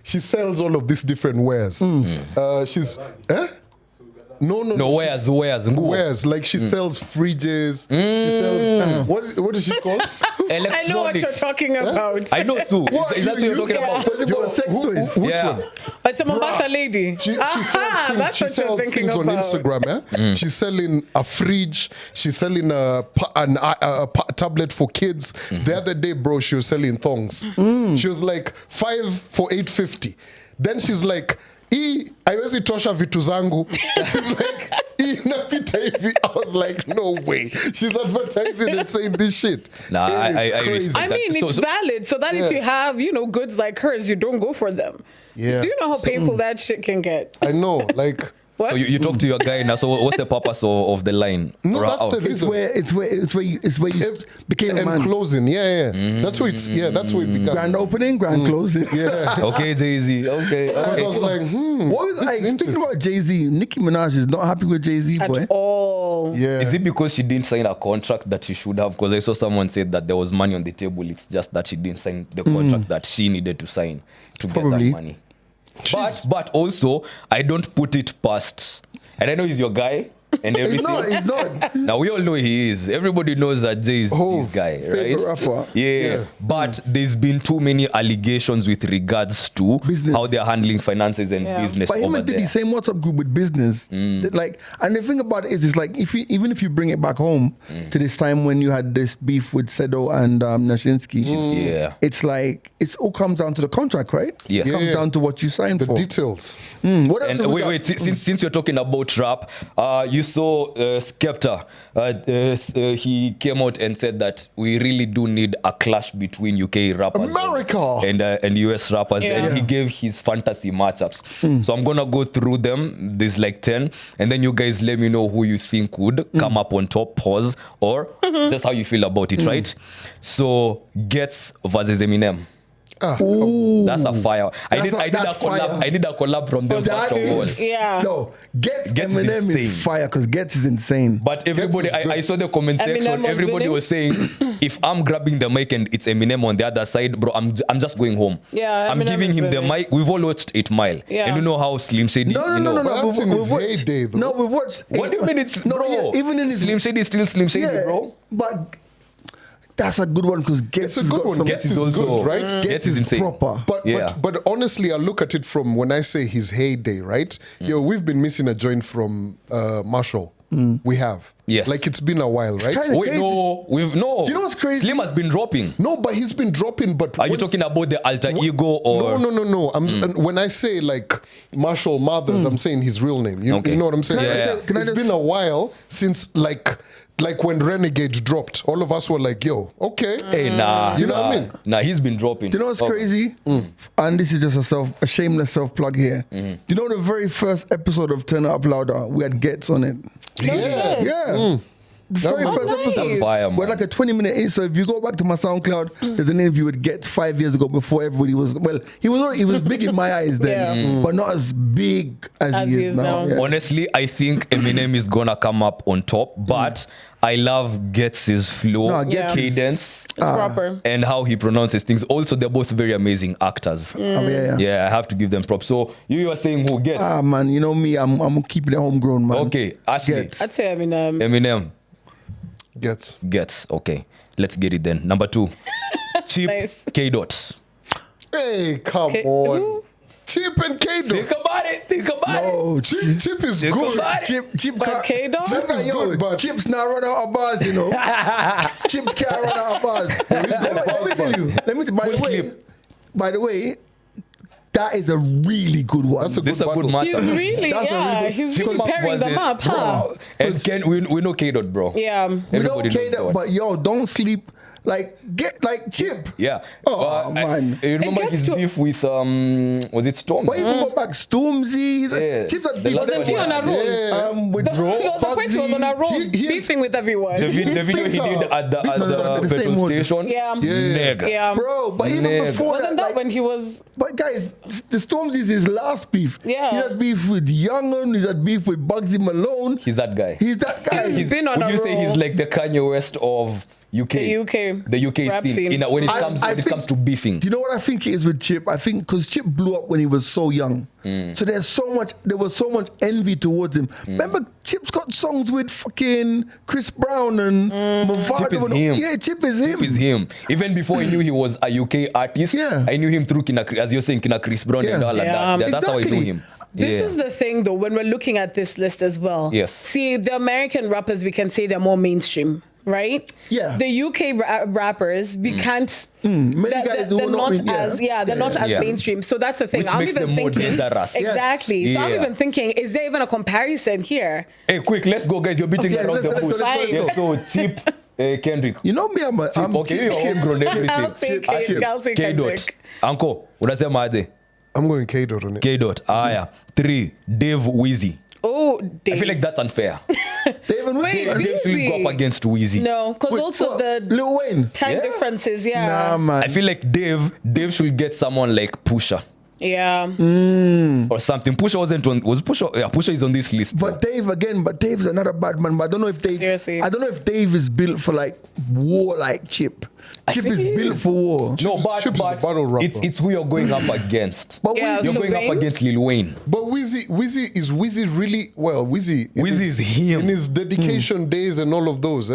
Speaker 4: She sells all of these different wares. She's
Speaker 5: No, where's Nguo?
Speaker 4: wares. Like she sells fridges. She sells what is she called?
Speaker 3: I know what you're
Speaker 5: Electronics.
Speaker 3: talking about.
Speaker 5: I know, Sue. Is that what you're talking
Speaker 3: Yeah.
Speaker 5: about?
Speaker 2: Was it about sex toys?
Speaker 4: Which
Speaker 5: Yeah.
Speaker 4: one?
Speaker 3: It's a Mombasa lady.
Speaker 4: She
Speaker 3: Aha,
Speaker 4: sells
Speaker 3: that's
Speaker 4: she
Speaker 3: what you're
Speaker 4: sells
Speaker 3: thinking
Speaker 4: things
Speaker 3: about.
Speaker 4: on Instagram. Eh? She's selling a fridge. She's selling a tablet for kids. The other day, bro, she was selling thongs. She was like 5 for 850. Then she's like, haiwezi tosha vitu zangu. She's like, inapita hivi. I was like, no way. She's advertising and saying this shit.
Speaker 5: Nah,
Speaker 4: It is
Speaker 5: I
Speaker 4: crazy.
Speaker 5: respect
Speaker 3: I mean,
Speaker 5: So-
Speaker 3: it's
Speaker 5: so-
Speaker 3: valid. So that if you have, goods like hers, you don't go for them.
Speaker 4: Yeah.
Speaker 3: Do you know how painful that shit can get?
Speaker 4: I know, like,
Speaker 3: What?
Speaker 5: So you talk to your guy now. So what's the purpose of the line?
Speaker 4: no,
Speaker 5: Or
Speaker 4: that's
Speaker 5: how-
Speaker 4: the
Speaker 2: It's
Speaker 4: reason.
Speaker 2: where you became a man.
Speaker 4: Closing, yeah. That's where that's where it began.
Speaker 2: Grand opening, grand closing.
Speaker 4: Yeah.
Speaker 5: Okay, Jay-Z. Okay.
Speaker 4: I was like,
Speaker 2: What was,
Speaker 4: this
Speaker 2: like,
Speaker 4: is
Speaker 2: speaking
Speaker 4: interesting.
Speaker 2: about Jay-Z, Nicki Minaj is not happy with Jay-Z, boy.
Speaker 3: At all.
Speaker 4: Yeah.
Speaker 5: Is it because she didn't sign a contract that she should have? Because I saw someone said that there was money on the table. It's just that she didn't sign the contract that she needed to sign to
Speaker 2: Probably.
Speaker 5: get that money. But also, I don't put it past. And I know he's your guy and everything.
Speaker 2: It's not.
Speaker 5: Now we all know he is. Everybody knows that Jay is
Speaker 4: Oh,
Speaker 5: his guy,
Speaker 2: favorite
Speaker 5: right?
Speaker 2: rapper.
Speaker 5: Yeah. But there's been too many allegations with regards to
Speaker 2: Business.
Speaker 5: how they're handling finances and
Speaker 3: Yeah.
Speaker 5: business
Speaker 2: But him
Speaker 5: over
Speaker 2: and Diddy,
Speaker 5: there.
Speaker 2: same WhatsApp group with business. Like, and the thing about it is, it's like even if you bring it back home to this time when you had this beef with Sedo and Nashinsky,
Speaker 5: Yeah.
Speaker 2: it's like it's all comes down to the contract, right?
Speaker 5: Yeah.
Speaker 2: It comes
Speaker 4: Yeah.
Speaker 2: down to what you signed
Speaker 4: The
Speaker 2: for.
Speaker 4: details.
Speaker 2: What else
Speaker 5: And
Speaker 2: have we
Speaker 5: wait,
Speaker 2: got?
Speaker 5: since you're talking about rap, you saw Skepta. He came out and said that we really do need a clash between UK rappers
Speaker 4: America!
Speaker 5: and US rappers,
Speaker 3: Yeah.
Speaker 5: and he gave his fantasy matchups. So I'm gonna go through them. There's like 10, and then you guys let me know who you think would come up on top. Pause or just how you feel about it, right? So Gets versus Eminem. That's a fire. I need a
Speaker 2: that's
Speaker 5: collab.
Speaker 2: fire.
Speaker 5: I need a collab from them
Speaker 2: That
Speaker 5: first of all.
Speaker 2: is,
Speaker 3: Yeah.
Speaker 2: no, Gets
Speaker 5: Gets is
Speaker 2: Eminem is
Speaker 5: insane.
Speaker 2: fire because Gets is insane.
Speaker 5: But everybody,
Speaker 4: Gets is good.
Speaker 5: I saw the comment
Speaker 3: Eminem
Speaker 5: section.
Speaker 3: was
Speaker 5: Everybody
Speaker 3: winning?
Speaker 5: was saying, if I'm grabbing the mic and it's Eminem on the other side, bro, I'm just going home.
Speaker 3: Yeah,
Speaker 5: I'm
Speaker 3: Eminem
Speaker 5: giving
Speaker 3: is
Speaker 5: him the
Speaker 3: winning.
Speaker 5: mic. We've all watched 8 Mile,
Speaker 3: Yeah.
Speaker 5: and you know how Slim Shady.
Speaker 2: No,
Speaker 5: you know.
Speaker 4: But that's in his
Speaker 2: watched-
Speaker 4: heyday, though.
Speaker 2: No, we've watched.
Speaker 5: What do you mean it's
Speaker 2: no?
Speaker 5: bro?
Speaker 2: Yeah, even in his
Speaker 5: Slim Shady is still Slim Shady, bro.
Speaker 2: But that's a good one because Gets
Speaker 4: It's a good one.
Speaker 5: Gets
Speaker 4: Gets is
Speaker 5: also-
Speaker 4: good, right?
Speaker 2: Gets
Speaker 5: Gets is
Speaker 2: is
Speaker 5: insane.
Speaker 2: proper.
Speaker 4: But honestly, I look at it from when I say his heyday, right? Yo, we've been missing a joint from Marshall. We have.
Speaker 5: Yes.
Speaker 4: Like it's been a while, right?
Speaker 2: kinda-
Speaker 5: Wait,
Speaker 2: crazy.
Speaker 5: no, no.
Speaker 2: Do you know what's crazy?
Speaker 5: Slim has been dropping.
Speaker 4: No, but he's been dropping. But
Speaker 5: Are you
Speaker 4: once-
Speaker 5: talking about the alter ego or?
Speaker 4: No. And when I say like Marshall Mathers, I'm saying his real name. You,
Speaker 5: Okay.
Speaker 4: you know what I'm saying?
Speaker 5: Can I
Speaker 2: just say- can I
Speaker 4: It's
Speaker 2: just-
Speaker 4: been a while since like when Renegade dropped. All of us were like, yo, okay.
Speaker 5: Hey, nah.
Speaker 4: You know what I
Speaker 5: nah.
Speaker 4: mean?
Speaker 5: Nah, he's been dropping.
Speaker 2: Do you know what's
Speaker 5: Oh.
Speaker 2: crazy? And this is just a shameless self plug here. Do you know the very first episode of Turn It Up Louder? We had Gets on it.
Speaker 3: No
Speaker 4: Yeah.
Speaker 3: shit.
Speaker 2: Yeah. The very
Speaker 4: Oh,
Speaker 2: first
Speaker 3: nice.
Speaker 2: episode.
Speaker 5: That's fire, man.
Speaker 2: We're like a 20-minute in. So if you go back to my SoundCloud, there's an interview with Gets 5 years ago before everybody was. Well, he was big in my eyes then,
Speaker 3: Yeah.
Speaker 2: but not as big as he is now. Yeah.
Speaker 5: Honestly, I think Eminem is gonna come up on top, but I love Gets' flow,
Speaker 2: No, Gets is-
Speaker 5: cadence,
Speaker 3: It's proper.
Speaker 5: and how he pronounces things. Also, they're both very amazing actors. Yeah, I have to give them props. So you are saying who Gets?
Speaker 2: Ah man, you know me, I'm keeping it homegrown, man.
Speaker 5: Okay, Ashley.
Speaker 2: Gets.
Speaker 3: I'd say Eminem.
Speaker 5: Eminem
Speaker 4: Gets.
Speaker 5: Okay, let's get it then. Number 2, Cheap
Speaker 3: Nice.
Speaker 5: K Dot.
Speaker 4: Hey, come
Speaker 3: K-
Speaker 4: on.
Speaker 3: who?
Speaker 4: Chip and Kado.
Speaker 5: Think about it.
Speaker 2: Oh,
Speaker 4: Chip is
Speaker 5: Think
Speaker 4: good.
Speaker 5: about it.
Speaker 2: Chip
Speaker 3: But K-Dog?
Speaker 4: Chip is
Speaker 2: Yo,
Speaker 4: good, but
Speaker 2: Chips now run out of bars, you know. Chips can't run out of bars. Let me tell you. By the way, that is a really good one.
Speaker 4: That's a
Speaker 5: This is
Speaker 4: good
Speaker 5: a good
Speaker 4: battle.
Speaker 3: He's
Speaker 5: matchup.
Speaker 3: really,
Speaker 2: That's a
Speaker 3: yeah,
Speaker 2: really-
Speaker 3: he's
Speaker 5: Chip
Speaker 3: really
Speaker 5: Map
Speaker 3: pairing
Speaker 5: was
Speaker 3: them
Speaker 5: it,
Speaker 3: up, huh?
Speaker 5: bro. And Ken, we know K Dot, bro.
Speaker 3: Yeah.
Speaker 2: we
Speaker 5: Everybody
Speaker 2: don't care
Speaker 5: knows
Speaker 2: that, but yo, don't sleep. Get Chip.
Speaker 5: Yeah.
Speaker 2: Oh, man.
Speaker 5: You remember
Speaker 3: It gets
Speaker 5: his
Speaker 3: to-
Speaker 5: beef with was it Storm?
Speaker 2: But even go back, Stormzy.
Speaker 5: Yeah.
Speaker 2: Chips had
Speaker 5: The
Speaker 2: beef
Speaker 5: last
Speaker 2: with
Speaker 3: Wasn't he on a roll?
Speaker 2: with
Speaker 3: There was a point
Speaker 2: Bugsy.
Speaker 3: was on a road
Speaker 4: he-
Speaker 3: beefing with everyone.
Speaker 5: The video he did at the
Speaker 2: the same
Speaker 5: petrol
Speaker 2: one.
Speaker 5: station.
Speaker 3: Yeah.
Speaker 5: Nigga.
Speaker 3: Yeah.
Speaker 2: Bro, but even
Speaker 5: Nigga.
Speaker 2: before
Speaker 3: Wasn't that
Speaker 2: like,
Speaker 3: when he was?
Speaker 2: but guys, the Stormzy is his last beef.
Speaker 3: Yeah.
Speaker 2: He had beef with Young'un, he's had beef with Bugsy Malone.
Speaker 5: He's that guy.
Speaker 2: He's that guy.
Speaker 3: He's been on
Speaker 5: Would
Speaker 3: a
Speaker 5: you say
Speaker 3: roll.
Speaker 5: he's like the Kanye West of UK?
Speaker 3: The UK rap
Speaker 5: scene.
Speaker 3: scene.
Speaker 5: When it
Speaker 2: I
Speaker 5: comes
Speaker 2: think-
Speaker 5: to beefing.
Speaker 2: Do you know what I think it is with Chip? I think because Chip blew up when he was so young, so there was so much envy towards him. Remember, Chip's got songs with fucking Chris Brown and Mavado.
Speaker 5: Chip is
Speaker 2: and-
Speaker 5: him.
Speaker 2: Yeah, Chip is him.
Speaker 5: Chip is him. Even before I knew he was a UK artist,
Speaker 2: Yeah.
Speaker 5: I knew him through as you're saying, Chris Brown and
Speaker 2: Yeah.
Speaker 5: all like
Speaker 3: Yeah.
Speaker 5: that. That's how I knew
Speaker 2: Exactly.
Speaker 5: him.
Speaker 3: This
Speaker 5: Yeah.
Speaker 3: is the thing, though, when we're looking at this list as well.
Speaker 5: Yes.
Speaker 3: See, the American rappers, we can say they're more mainstream, right?
Speaker 2: Yeah.
Speaker 3: The UK rappers, we can't.
Speaker 2: Many guys who
Speaker 3: they're
Speaker 2: are
Speaker 3: not
Speaker 2: not
Speaker 3: as they're not as
Speaker 5: Yeah.
Speaker 3: mainstream. So that's the thing.
Speaker 5: Which
Speaker 3: I'm
Speaker 5: makes
Speaker 3: even
Speaker 5: them more
Speaker 3: thinking
Speaker 5: dangerous. Yes.
Speaker 3: exactly. So I'm
Speaker 5: Yeah.
Speaker 3: even thinking, is there even a comparison here?
Speaker 5: Hey, quick, let's go, guys. You're beating
Speaker 2: Okay,
Speaker 5: around
Speaker 2: let's
Speaker 5: the
Speaker 2: go,
Speaker 5: bush.
Speaker 2: let's
Speaker 3: go.
Speaker 5: Yes, so Chip, Kendrick.
Speaker 2: You know me, I'm
Speaker 5: Okay,
Speaker 2: Chip,
Speaker 5: you're
Speaker 2: Chip.
Speaker 5: homegrown everything.
Speaker 3: I'll say K- I'll say
Speaker 5: K dot.
Speaker 3: Kendrick.
Speaker 5: Uncle, unasema aje?
Speaker 4: I'm going K dot on it.
Speaker 5: K dot. Aya. 3, Dave Wheezy.
Speaker 3: Oh, Dave.
Speaker 5: I feel like that's unfair.
Speaker 2: David
Speaker 3: Wait,
Speaker 2: Wheezy.
Speaker 5: Dave should go up against Wheezy.
Speaker 3: No, because
Speaker 2: Wait,
Speaker 3: also
Speaker 2: what?
Speaker 3: the
Speaker 2: Lil Wayne.
Speaker 3: time
Speaker 5: Yeah.
Speaker 3: differences, yeah.
Speaker 2: Nah, man.
Speaker 5: I feel like Dave should get someone like Pusha
Speaker 3: Yeah.
Speaker 5: or something. Pusha wasn't on. Was Pusha? Yeah, Pusha is on this list.
Speaker 2: But Dave's another bad man. But I don't know if Dave.
Speaker 3: Seriously.
Speaker 2: I don't know if Dave is built for like war, like Chip. Chip
Speaker 5: think
Speaker 2: is
Speaker 5: he
Speaker 2: built
Speaker 5: is.
Speaker 2: for war.
Speaker 5: No, but
Speaker 4: Chip's a battle rapper.
Speaker 5: it's who you're going up against.
Speaker 2: But
Speaker 3: Yeah,
Speaker 2: Weezy-
Speaker 5: You're
Speaker 3: so
Speaker 5: going
Speaker 3: Wayne?
Speaker 5: up against Lil Wayne.
Speaker 4: But Wheezy really well. Wheezy
Speaker 5: Wheezy is him.
Speaker 4: in his dedication days and all of those.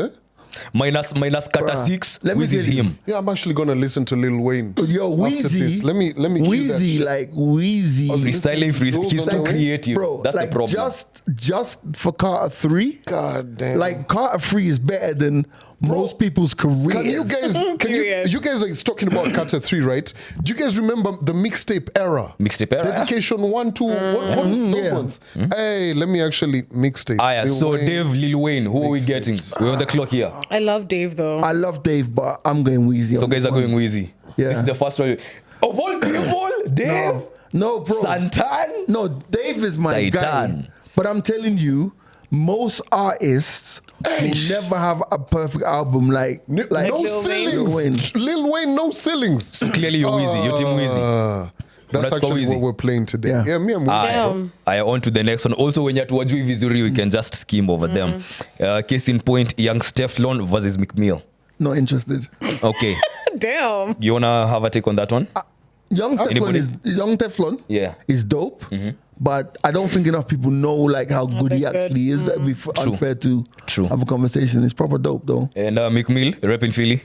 Speaker 5: Minus Kata
Speaker 2: Bruh,
Speaker 5: 6.
Speaker 2: let me
Speaker 5: Wheezy is
Speaker 2: tell you.
Speaker 5: him.
Speaker 4: Yeah, I'm actually gonna listen to Lil Wayne.
Speaker 2: Yo,
Speaker 4: after
Speaker 2: Weezy.
Speaker 4: this. Let me cue that
Speaker 2: Weezy,
Speaker 4: shit.
Speaker 2: like Weezy.
Speaker 5: Freestyling, he's too
Speaker 4: Like,
Speaker 5: creative.
Speaker 2: Bro,
Speaker 5: That's
Speaker 2: like
Speaker 5: the problem.
Speaker 2: just for Carter 3,
Speaker 4: God damn.
Speaker 2: like Carter 3 is better than most people's careers.
Speaker 4: Can you guys?
Speaker 3: Period.
Speaker 4: You guys are talking about Carter 3, right? Do you guys remember the mixtape era?
Speaker 5: Mixtape era?
Speaker 4: Dedication 1, 2, those
Speaker 2: yeah.
Speaker 4: ones. Hey, let me actually mixtape.
Speaker 5: Ah, yeah.
Speaker 4: Lil
Speaker 5: So
Speaker 4: Wayne.
Speaker 5: Dave, Lil Wayne, who are we
Speaker 4: Mixtapes.
Speaker 5: getting? We're on the clock here.
Speaker 3: I love Dave, though.
Speaker 2: I love Dave, but I'm going Weezy.
Speaker 5: So
Speaker 2: on
Speaker 5: guys
Speaker 2: this
Speaker 5: are
Speaker 2: one.
Speaker 5: going Wheezy.
Speaker 2: Yeah.
Speaker 5: This is the first one. Of all people, Dave,
Speaker 2: No, bro.
Speaker 5: Santan.
Speaker 2: No, Dave is my guy.
Speaker 5: Saitan.
Speaker 2: But I'm telling you, most artists will never have a perfect album like
Speaker 4: No
Speaker 3: Lil Wayne.
Speaker 4: ceilings. Lil Wayne, no ceilings.
Speaker 5: So clearly you're Wheezy. You're Team Wheezy.
Speaker 4: That's
Speaker 5: That's
Speaker 4: actually
Speaker 5: Wheezy.
Speaker 4: what we're playing today.
Speaker 2: Yeah.
Speaker 4: Yeah, me and Wheezy.
Speaker 3: Damn.
Speaker 5: I on to the next one. Also, when you're tuwajui vizuri, we can just skim over them. Case in point, Young Stefflon versus McMill.
Speaker 2: not interested.
Speaker 5: Okay.
Speaker 3: Damn.
Speaker 5: You wanna have a take on that one?
Speaker 2: Young
Speaker 5: Anybody?
Speaker 2: Teflon
Speaker 5: Yeah.
Speaker 2: is dope. But I don't think enough people know like how good he
Speaker 3: that's good.
Speaker 2: actually is. That would be unfair to
Speaker 5: True.
Speaker 2: have a conversation. It's proper dope though.
Speaker 5: And McMill, repping Philly.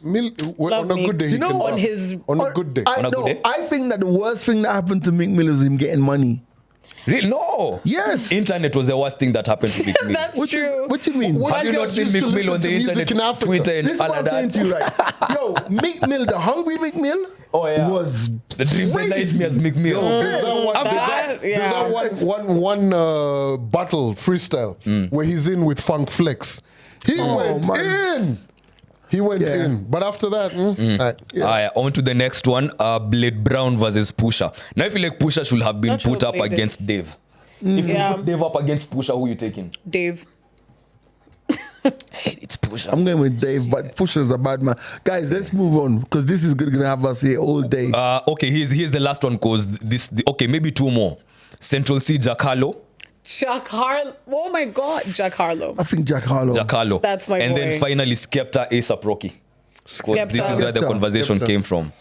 Speaker 4: On a
Speaker 3: me.
Speaker 4: good day,
Speaker 2: You
Speaker 4: he
Speaker 2: know,
Speaker 4: can
Speaker 3: On
Speaker 4: rap.
Speaker 3: his.
Speaker 4: on a good day.
Speaker 2: I
Speaker 5: On a good
Speaker 2: know.
Speaker 5: day?
Speaker 2: I think that the worst thing that happened to Meek Mill is him getting money.
Speaker 5: Really? No.
Speaker 2: Yes.
Speaker 5: Internet was the worst thing that happened to McMill.
Speaker 3: That's
Speaker 2: What
Speaker 3: true.
Speaker 2: what you mean?
Speaker 4: What
Speaker 5: Have
Speaker 4: you
Speaker 5: you not
Speaker 4: guys
Speaker 5: seen
Speaker 4: used to
Speaker 5: McMill
Speaker 4: listen
Speaker 5: on
Speaker 4: to
Speaker 5: the
Speaker 4: music
Speaker 5: internet,
Speaker 4: in Africa?
Speaker 5: Twitter, and
Speaker 2: This is
Speaker 5: all
Speaker 2: what
Speaker 5: of
Speaker 2: I'm saying
Speaker 5: that?
Speaker 2: to you, right? Yo, Meek Mill, the hungry Meek Mill
Speaker 5: Oh, yeah.
Speaker 2: was
Speaker 5: The dreams and
Speaker 2: crazy.
Speaker 5: nightmares, McMill.
Speaker 4: There's that one,
Speaker 3: That,
Speaker 4: there's
Speaker 3: yeah.
Speaker 4: that one battle freestyle where he's in with Funk Flex. He went
Speaker 2: man.
Speaker 4: in. He went
Speaker 2: Yeah.
Speaker 4: in. But after that,
Speaker 5: On to the next one. Blade Brown versus Pusha. Now I feel like Pusha should have been
Speaker 3: Not sure
Speaker 5: put up
Speaker 3: Blade
Speaker 5: against
Speaker 3: is.
Speaker 5: Dave. If you
Speaker 3: Yeah.
Speaker 5: put Dave up against Pusha, who you taking?
Speaker 3: Dave.
Speaker 5: Hey, it's Pusha.
Speaker 2: I'm going with Dave, but Pusha's a bad man. Guys, let's move on because this is gonna have us here all day.
Speaker 5: Okay, here's the last one cause okay, maybe two more. Central C, Jack Harlow.
Speaker 3: Jack Harlow. Oh my God, Jack Harlow.
Speaker 2: I think Jack Harlow.
Speaker 5: Jack Harlow.
Speaker 3: That's my
Speaker 5: And
Speaker 3: boy.
Speaker 5: then finally Skepta, A$AP Rocky. 'Cause this is where the
Speaker 2: Skepta.
Speaker 5: conversation
Speaker 4: Skepta.
Speaker 5: came from.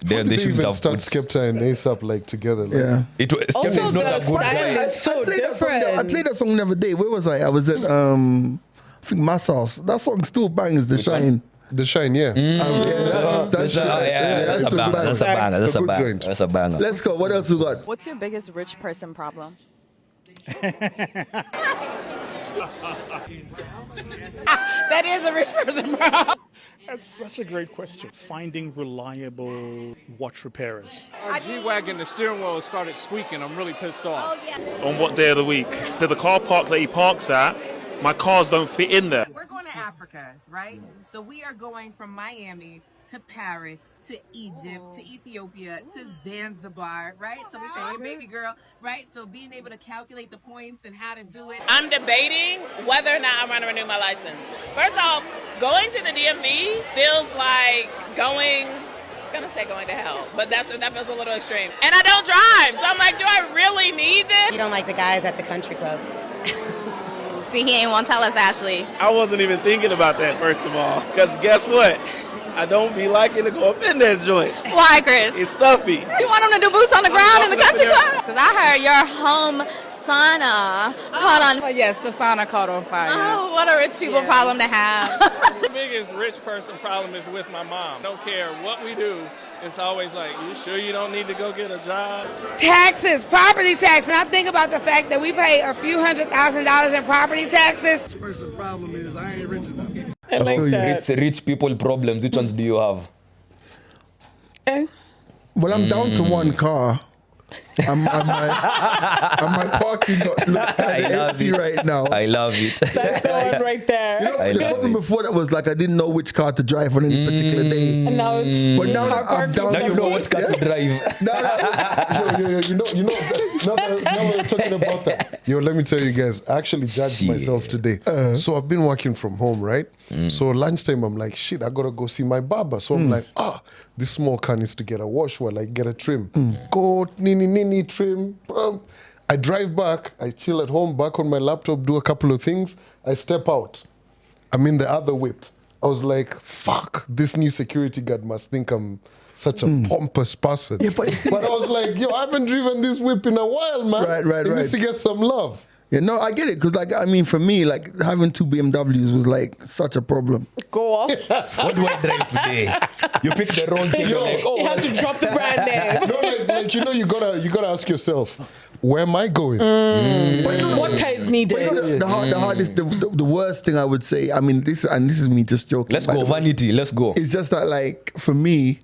Speaker 4: How did they
Speaker 5: should
Speaker 4: even
Speaker 5: have
Speaker 4: start
Speaker 5: put-
Speaker 4: Skepta and A$AP like together? Like,
Speaker 2: Yeah.
Speaker 5: Skepta
Speaker 3: Also,
Speaker 5: is not
Speaker 3: the
Speaker 5: a good
Speaker 3: style
Speaker 5: guy.
Speaker 3: is so
Speaker 2: played that song, I
Speaker 3: different.
Speaker 2: played that song the other day. Where was I? I was at I think Mass House. That song still bangs The Shine.
Speaker 4: The Shine, yeah.
Speaker 2: That's
Speaker 5: That's a banger. That's a banger. That's a
Speaker 4: good
Speaker 5: banger.
Speaker 4: joint.
Speaker 5: That's a banger.
Speaker 2: Let's go. What else we got?
Speaker 9: What's your biggest rich person problem?
Speaker 10: That is a rich person problem.
Speaker 11: That's such a great question. Finding reliable watch repairers.
Speaker 1: Our G-Wagon, the steering wheel started squeaking. I'm really pissed off.
Speaker 11: On what day of the week? To the car park that he parks at, my cars don't fit in there.
Speaker 10: We're going to Africa, right? So we are going from Miami to Paris, to Egypt, to Ethiopia, to Zanzibar, right? So we say, hey, baby girl, right? So being able to calculate the points and how to do it.
Speaker 12: I'm debating whether or not I'm going to renew my license. First off, going to the DMV feels like going to hell, but that feels a little extreme. And I don't drive, so I'm like, do I really need this?
Speaker 13: You don't like the guys at the country club. See, he ain't want to tell us, Ashley.
Speaker 14: I wasn't even thinking about that, first of all, because guess what? I don't be liking to go up in that joint.
Speaker 13: Why, Chris?
Speaker 14: It's stuffy.
Speaker 13: You want him to do boots on the ground in the country club? Because I heard your home sauna caught on.
Speaker 10: Oh, yes, the sauna caught on fire.
Speaker 13: Oh, what a rich people problem to have.
Speaker 14: The biggest rich person problem is with my mom. Don't care what we do. It's always like, you sure you don't need to go get a job?
Speaker 10: Taxes, property tax. And I think about the fact that we pay a few $100,000 in property taxes.
Speaker 6: Rich person problem is I ain't rich enough.
Speaker 3: I like that.
Speaker 5: Rich people problems. Which ones do you have?
Speaker 2: Well, I'm down to one car. my parking lot looks kind of empty right now.
Speaker 5: I love it.
Speaker 3: That's the one right there.
Speaker 2: You know, the problem before that was like I didn't know which car to drive on any particular day.
Speaker 3: And now it's
Speaker 2: But now that I'm down
Speaker 5: Now
Speaker 2: to
Speaker 5: you know what car to drive.
Speaker 4: You know, now we're talking about that. Yo, let me tell you guys, I actually judged myself today. So I've been working from home, right? So lunchtime, I'm like, shit, I gotta go see my barber. So I'm like, this small car needs to get a wash while I get a trim. Go, nini, trim. I drive back, I chill at home, back on my laptop, do a couple of things. I step out. I'm in the other whip. I was like, fuck, this new security guard must think I'm such a pompous person.
Speaker 2: Yeah, but
Speaker 4: I was like, yo, I haven't driven this whip in a while, man.
Speaker 2: Right.
Speaker 4: It needs to get some love.
Speaker 2: Yeah, no, I get it. Because, like, I mean, for me, like, having two BMWs was, like, such a problem.
Speaker 3: go off.
Speaker 5: What do I drive today? You pick the wrong thing. You're like,
Speaker 3: You have to drop the brand name.
Speaker 4: No, like you gotta ask yourself, where am I going?
Speaker 3: What car is needed?
Speaker 2: But you know, the hardest, the worst thing I would say, I mean, this is me just joking.
Speaker 5: let's go, vanity. Let's go.
Speaker 2: It's just that, like, for me,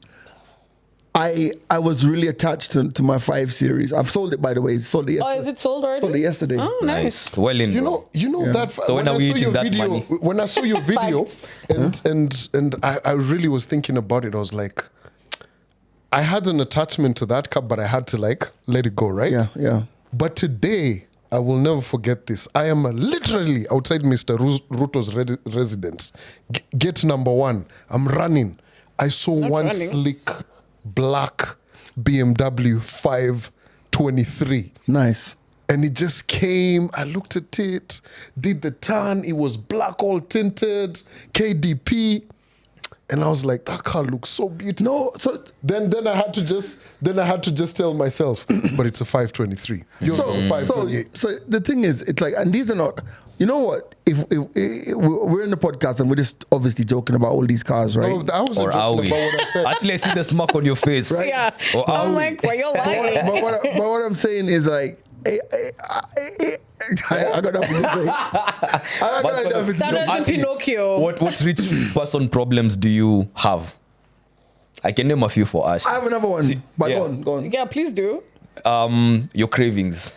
Speaker 2: I was really attached to my 5 Series. I've sold it, by the way. Sold it yesterday.
Speaker 3: Oh, is it sold already?
Speaker 2: Sold it yesterday.
Speaker 3: Oh, nice.
Speaker 5: Well in.
Speaker 4: You know that.
Speaker 5: So when are we eating that money?
Speaker 4: When I saw your video, and I really was thinking about it. I was like, I had an attachment to that car, but I had to like let it go, right?
Speaker 2: Yeah.
Speaker 4: But today, I will never forget this. I am literally outside Mr. Ruto's residence. Gate number 1. I'm running. I saw one slick black BMW 523.
Speaker 2: Nice.
Speaker 4: And it just came. I looked at it, did the turn. It was black, all tinted, KDP. And I was like, that car looks so beautiful.
Speaker 2: No, so
Speaker 4: then I had to just tell myself, but it's a 523. You're a 528.
Speaker 2: So the thing is, it's like, and these are not, you know what? If we're in the podcast and we're just obviously joking about all these cars, right?
Speaker 4: No, I wasn't
Speaker 5: Or are
Speaker 4: joking
Speaker 5: we?
Speaker 4: about what I said.
Speaker 5: Actually, I see the smack on your face.
Speaker 2: Right?
Speaker 3: Yeah.
Speaker 5: Or are
Speaker 3: I'm
Speaker 5: we?
Speaker 3: like, why you lying?
Speaker 2: but what I'm saying is like, I got nothing to say. I got nothing to
Speaker 3: That
Speaker 2: say.
Speaker 3: is the
Speaker 5: Actually,
Speaker 3: Pinocchio.
Speaker 5: What rich person problems do you have? I can name a few for us.
Speaker 2: I have another one, but
Speaker 5: Yeah.
Speaker 2: go on.
Speaker 3: Yeah, please do.
Speaker 5: Your cravings.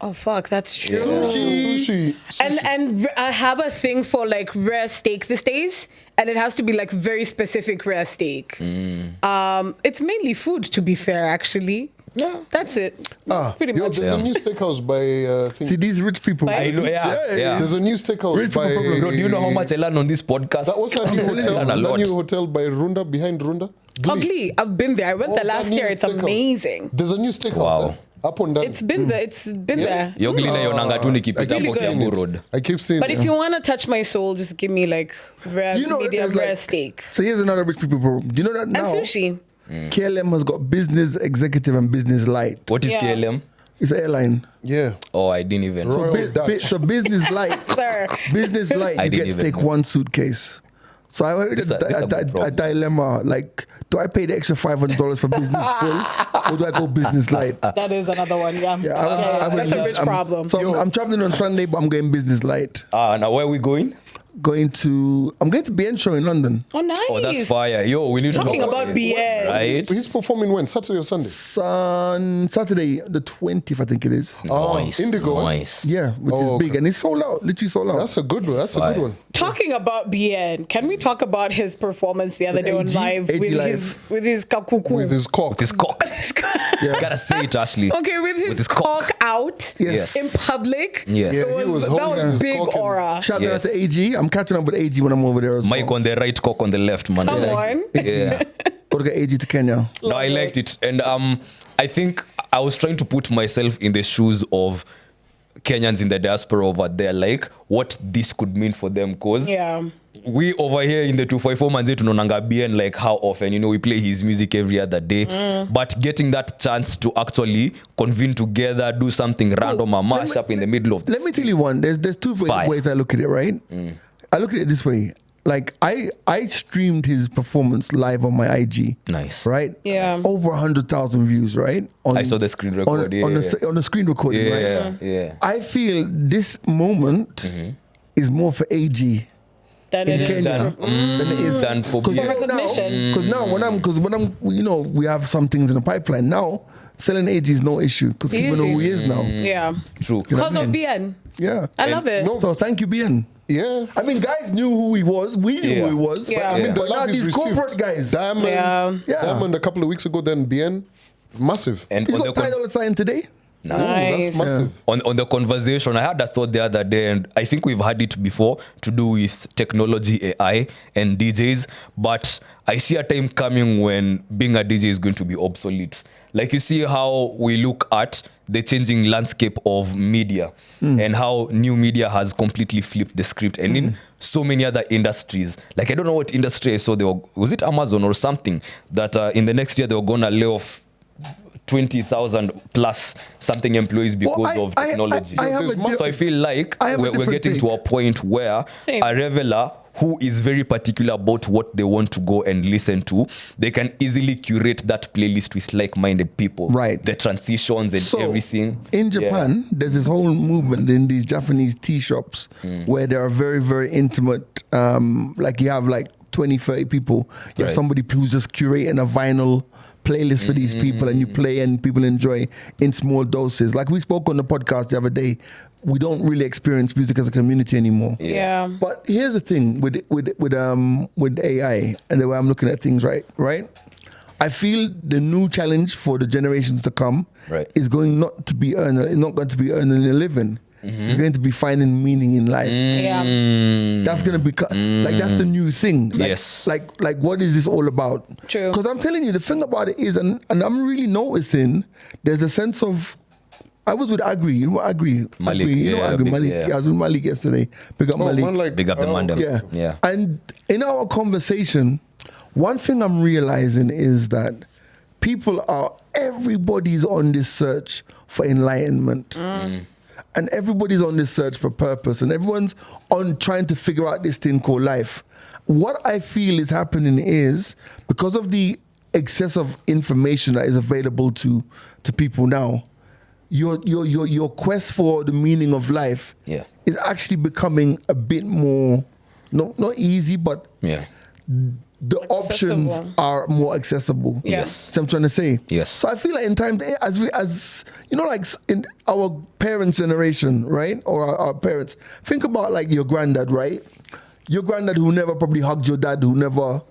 Speaker 3: Oh, fuck, that's true.
Speaker 4: Sushi.
Speaker 3: And I have a thing for like rare steak these days, and it has to be like very specific rare steak. It's mainly food, to be fair, actually. Yeah, that's it. That's pretty much
Speaker 4: There's
Speaker 3: it.
Speaker 4: a new steakhouse by
Speaker 2: See, these rich people.
Speaker 3: By-
Speaker 5: I know, yeah.
Speaker 4: There's a new steakhouse
Speaker 2: Rich people
Speaker 4: by.
Speaker 2: problem.
Speaker 5: Bro, do you know how much I learn on this podcast?
Speaker 4: That was that new
Speaker 5: I
Speaker 4: hotel.
Speaker 5: learn a
Speaker 4: That
Speaker 5: lot.
Speaker 4: new hotel by Runda, behind Runda.
Speaker 3: Ugly. I've been there. I went there
Speaker 4: that
Speaker 3: last
Speaker 4: new
Speaker 3: year. It's
Speaker 4: steakhouse.
Speaker 3: amazing.
Speaker 4: There's a new steakhouse.
Speaker 5: Wow.
Speaker 4: There. Up and down.
Speaker 3: It's been there. It's been there.
Speaker 5: Yogli na yonanga tu nikipita
Speaker 3: Really
Speaker 5: hapo
Speaker 3: good.
Speaker 5: Kiambu Road.
Speaker 4: I keep seeing
Speaker 3: But
Speaker 4: it.
Speaker 3: if you want to touch my soul, just give me like rare,
Speaker 2: Do you know
Speaker 3: medium
Speaker 2: there's,
Speaker 3: rare
Speaker 2: like-
Speaker 3: steak.
Speaker 2: So here's another rich people problem. Do you know that now?
Speaker 3: And sushi.
Speaker 2: KLM has got business executive and business light.
Speaker 5: What is
Speaker 3: Yeah.
Speaker 5: KLM?
Speaker 2: It's an airline.
Speaker 4: Yeah.
Speaker 5: Oh, I didn't even.
Speaker 4: Royal Dutch.
Speaker 2: So business light.
Speaker 3: Sir.
Speaker 2: Business light.
Speaker 5: I
Speaker 2: You
Speaker 5: didn't
Speaker 2: get to
Speaker 5: even
Speaker 2: take
Speaker 5: know.
Speaker 2: one suitcase. So I had
Speaker 5: This a good
Speaker 2: a
Speaker 5: problem.
Speaker 2: dilemma. Like, do I pay the extra $500 for business full, or do I go business light?
Speaker 3: That is another one. Yeah. That's a rich problem.
Speaker 2: So I'm traveling on Sunday, but I'm going business light.
Speaker 5: Now where are we going?
Speaker 2: I'm going to BN show in London.
Speaker 3: Oh, nice.
Speaker 5: Oh, that's fire. Yo, we need to
Speaker 3: Talking
Speaker 5: talk
Speaker 3: about
Speaker 5: it.
Speaker 3: BN.
Speaker 5: Right?
Speaker 4: He's performing when? Saturday or Sunday?
Speaker 2: Saturday, the 20th, I think it is.
Speaker 4: Oh,
Speaker 5: Nice.
Speaker 4: Indigo.
Speaker 5: Nice.
Speaker 2: Yeah, which is big, and it's sold out. Literally sold out.
Speaker 4: That's a good one. That's a good one.
Speaker 3: Talking about BN, can we talk about his performance the other day on live with his kakuku?
Speaker 4: With his cock.
Speaker 5: Yeah. Gotta say it, Ashley.
Speaker 3: Okay, with his cock out in public.
Speaker 5: Yes.
Speaker 3: That was big aura.
Speaker 2: Shout out to AG. I'm catching up with AG when I'm over there as well.
Speaker 5: Mike on the right, cock on the left, man.
Speaker 3: Come on.
Speaker 5: Yeah.
Speaker 2: Gotta get AG to Kenya.
Speaker 5: No, I liked it. And I think I was trying to put myself in the shoes of Kenyans in the diaspora over there, like what this could mean for them, because we over here in the 254 manze tunonanga BN like how often, you know, we play his music every other day, but getting that chance to actually convene together, do something random, a mash up in the middle of
Speaker 2: let me tell you one, there's two ways I look at it, right? I look at it this way. Like I streamed his performance live on my IG.
Speaker 5: Nice.
Speaker 2: Right?
Speaker 3: Yeah.
Speaker 2: Over 100,000 views, right?
Speaker 5: I saw the screen recording.
Speaker 2: On the screen recording, right?
Speaker 5: Yeah.
Speaker 2: I feel this moment is more for AG
Speaker 3: than
Speaker 2: in
Speaker 3: it
Speaker 2: Kenya than it is
Speaker 5: than for
Speaker 3: recognition.
Speaker 2: Because now when I'm you know, we have some things in the pipeline now. Selling AG is no issue because people know who he is now.
Speaker 3: Yeah.
Speaker 5: True.
Speaker 3: Because of BN.
Speaker 2: Yeah.
Speaker 3: I love it.
Speaker 2: So thank you, BN.
Speaker 4: Yeah.
Speaker 2: I mean, guys knew who he was. We knew who he was.
Speaker 3: Yeah.
Speaker 4: I mean, the
Speaker 2: But
Speaker 4: love
Speaker 2: now
Speaker 4: is
Speaker 2: these
Speaker 4: received.
Speaker 2: corporate guys.
Speaker 4: Diamond a couple of weeks ago, then BN, massive.
Speaker 5: And
Speaker 2: He's
Speaker 5: on
Speaker 2: got
Speaker 5: the
Speaker 2: title sign today.
Speaker 4: That's massive.
Speaker 5: on the conversation, I had a thought the other day, and I think we've had it before, to do with technology, AI, and DJs. But I see a time coming when being a DJ is going to be obsolete. Like you see how we look at the changing landscape of media and how new media has completely flipped the script. And in so many other industries, like I don't know what industry I saw, was it Amazon or something, that in the next year they were going to lay off 20,000 plus something employees because of technology. So I feel like we're getting to a point where a reveler who is very particular about what they want to go and listen to, they can easily curate that playlist with like-minded people.
Speaker 2: Right.
Speaker 5: The transitions and everything.
Speaker 2: In Japan, there's this whole movement in these Japanese tea shops where they are very, very intimate. Like you have like 20, 30 people. You have somebody who's just curating a vinyl playlist for these people, and you play and people enjoy in small doses. Like we spoke on the podcast the other day, we don't really experience music as a community anymore.
Speaker 3: Yeah.
Speaker 2: But here's the thing with AI and the way I'm looking at things, right? I feel the new challenge for the generations to come is going not going to be earning a living. It's going to be finding meaning in life. That's going to be like that's the new thing. Like, like what is this all about?
Speaker 3: True.
Speaker 2: Because I'm telling you, the thing about it is, and I'm really noticing, there's a sense of. I was with Agri. You know Agri?
Speaker 5: Malik,
Speaker 2: Agri, you know Agri, Malik.
Speaker 5: yeah.
Speaker 2: I was with Malik yesterday. Big up Malik.
Speaker 5: Big up the Mandem.
Speaker 2: Yeah. And in our conversation, one thing I'm realizing is that everybody's on this search for enlightenment. And everybody's on this search for purpose, and everyone's on trying to figure out this thing called life. What I feel is happening is because of the excess of information that is available to people now, your quest for the meaning of life is actually becoming a bit more not easy, but the options are more accessible.
Speaker 3: Yes.
Speaker 2: So I'm trying to say.
Speaker 5: Yes.
Speaker 2: So I feel like in time, as you know, like in our parents' generation, right? Or our parents, think about like your granddad, right? Your granddad who never probably hugged your dad, who never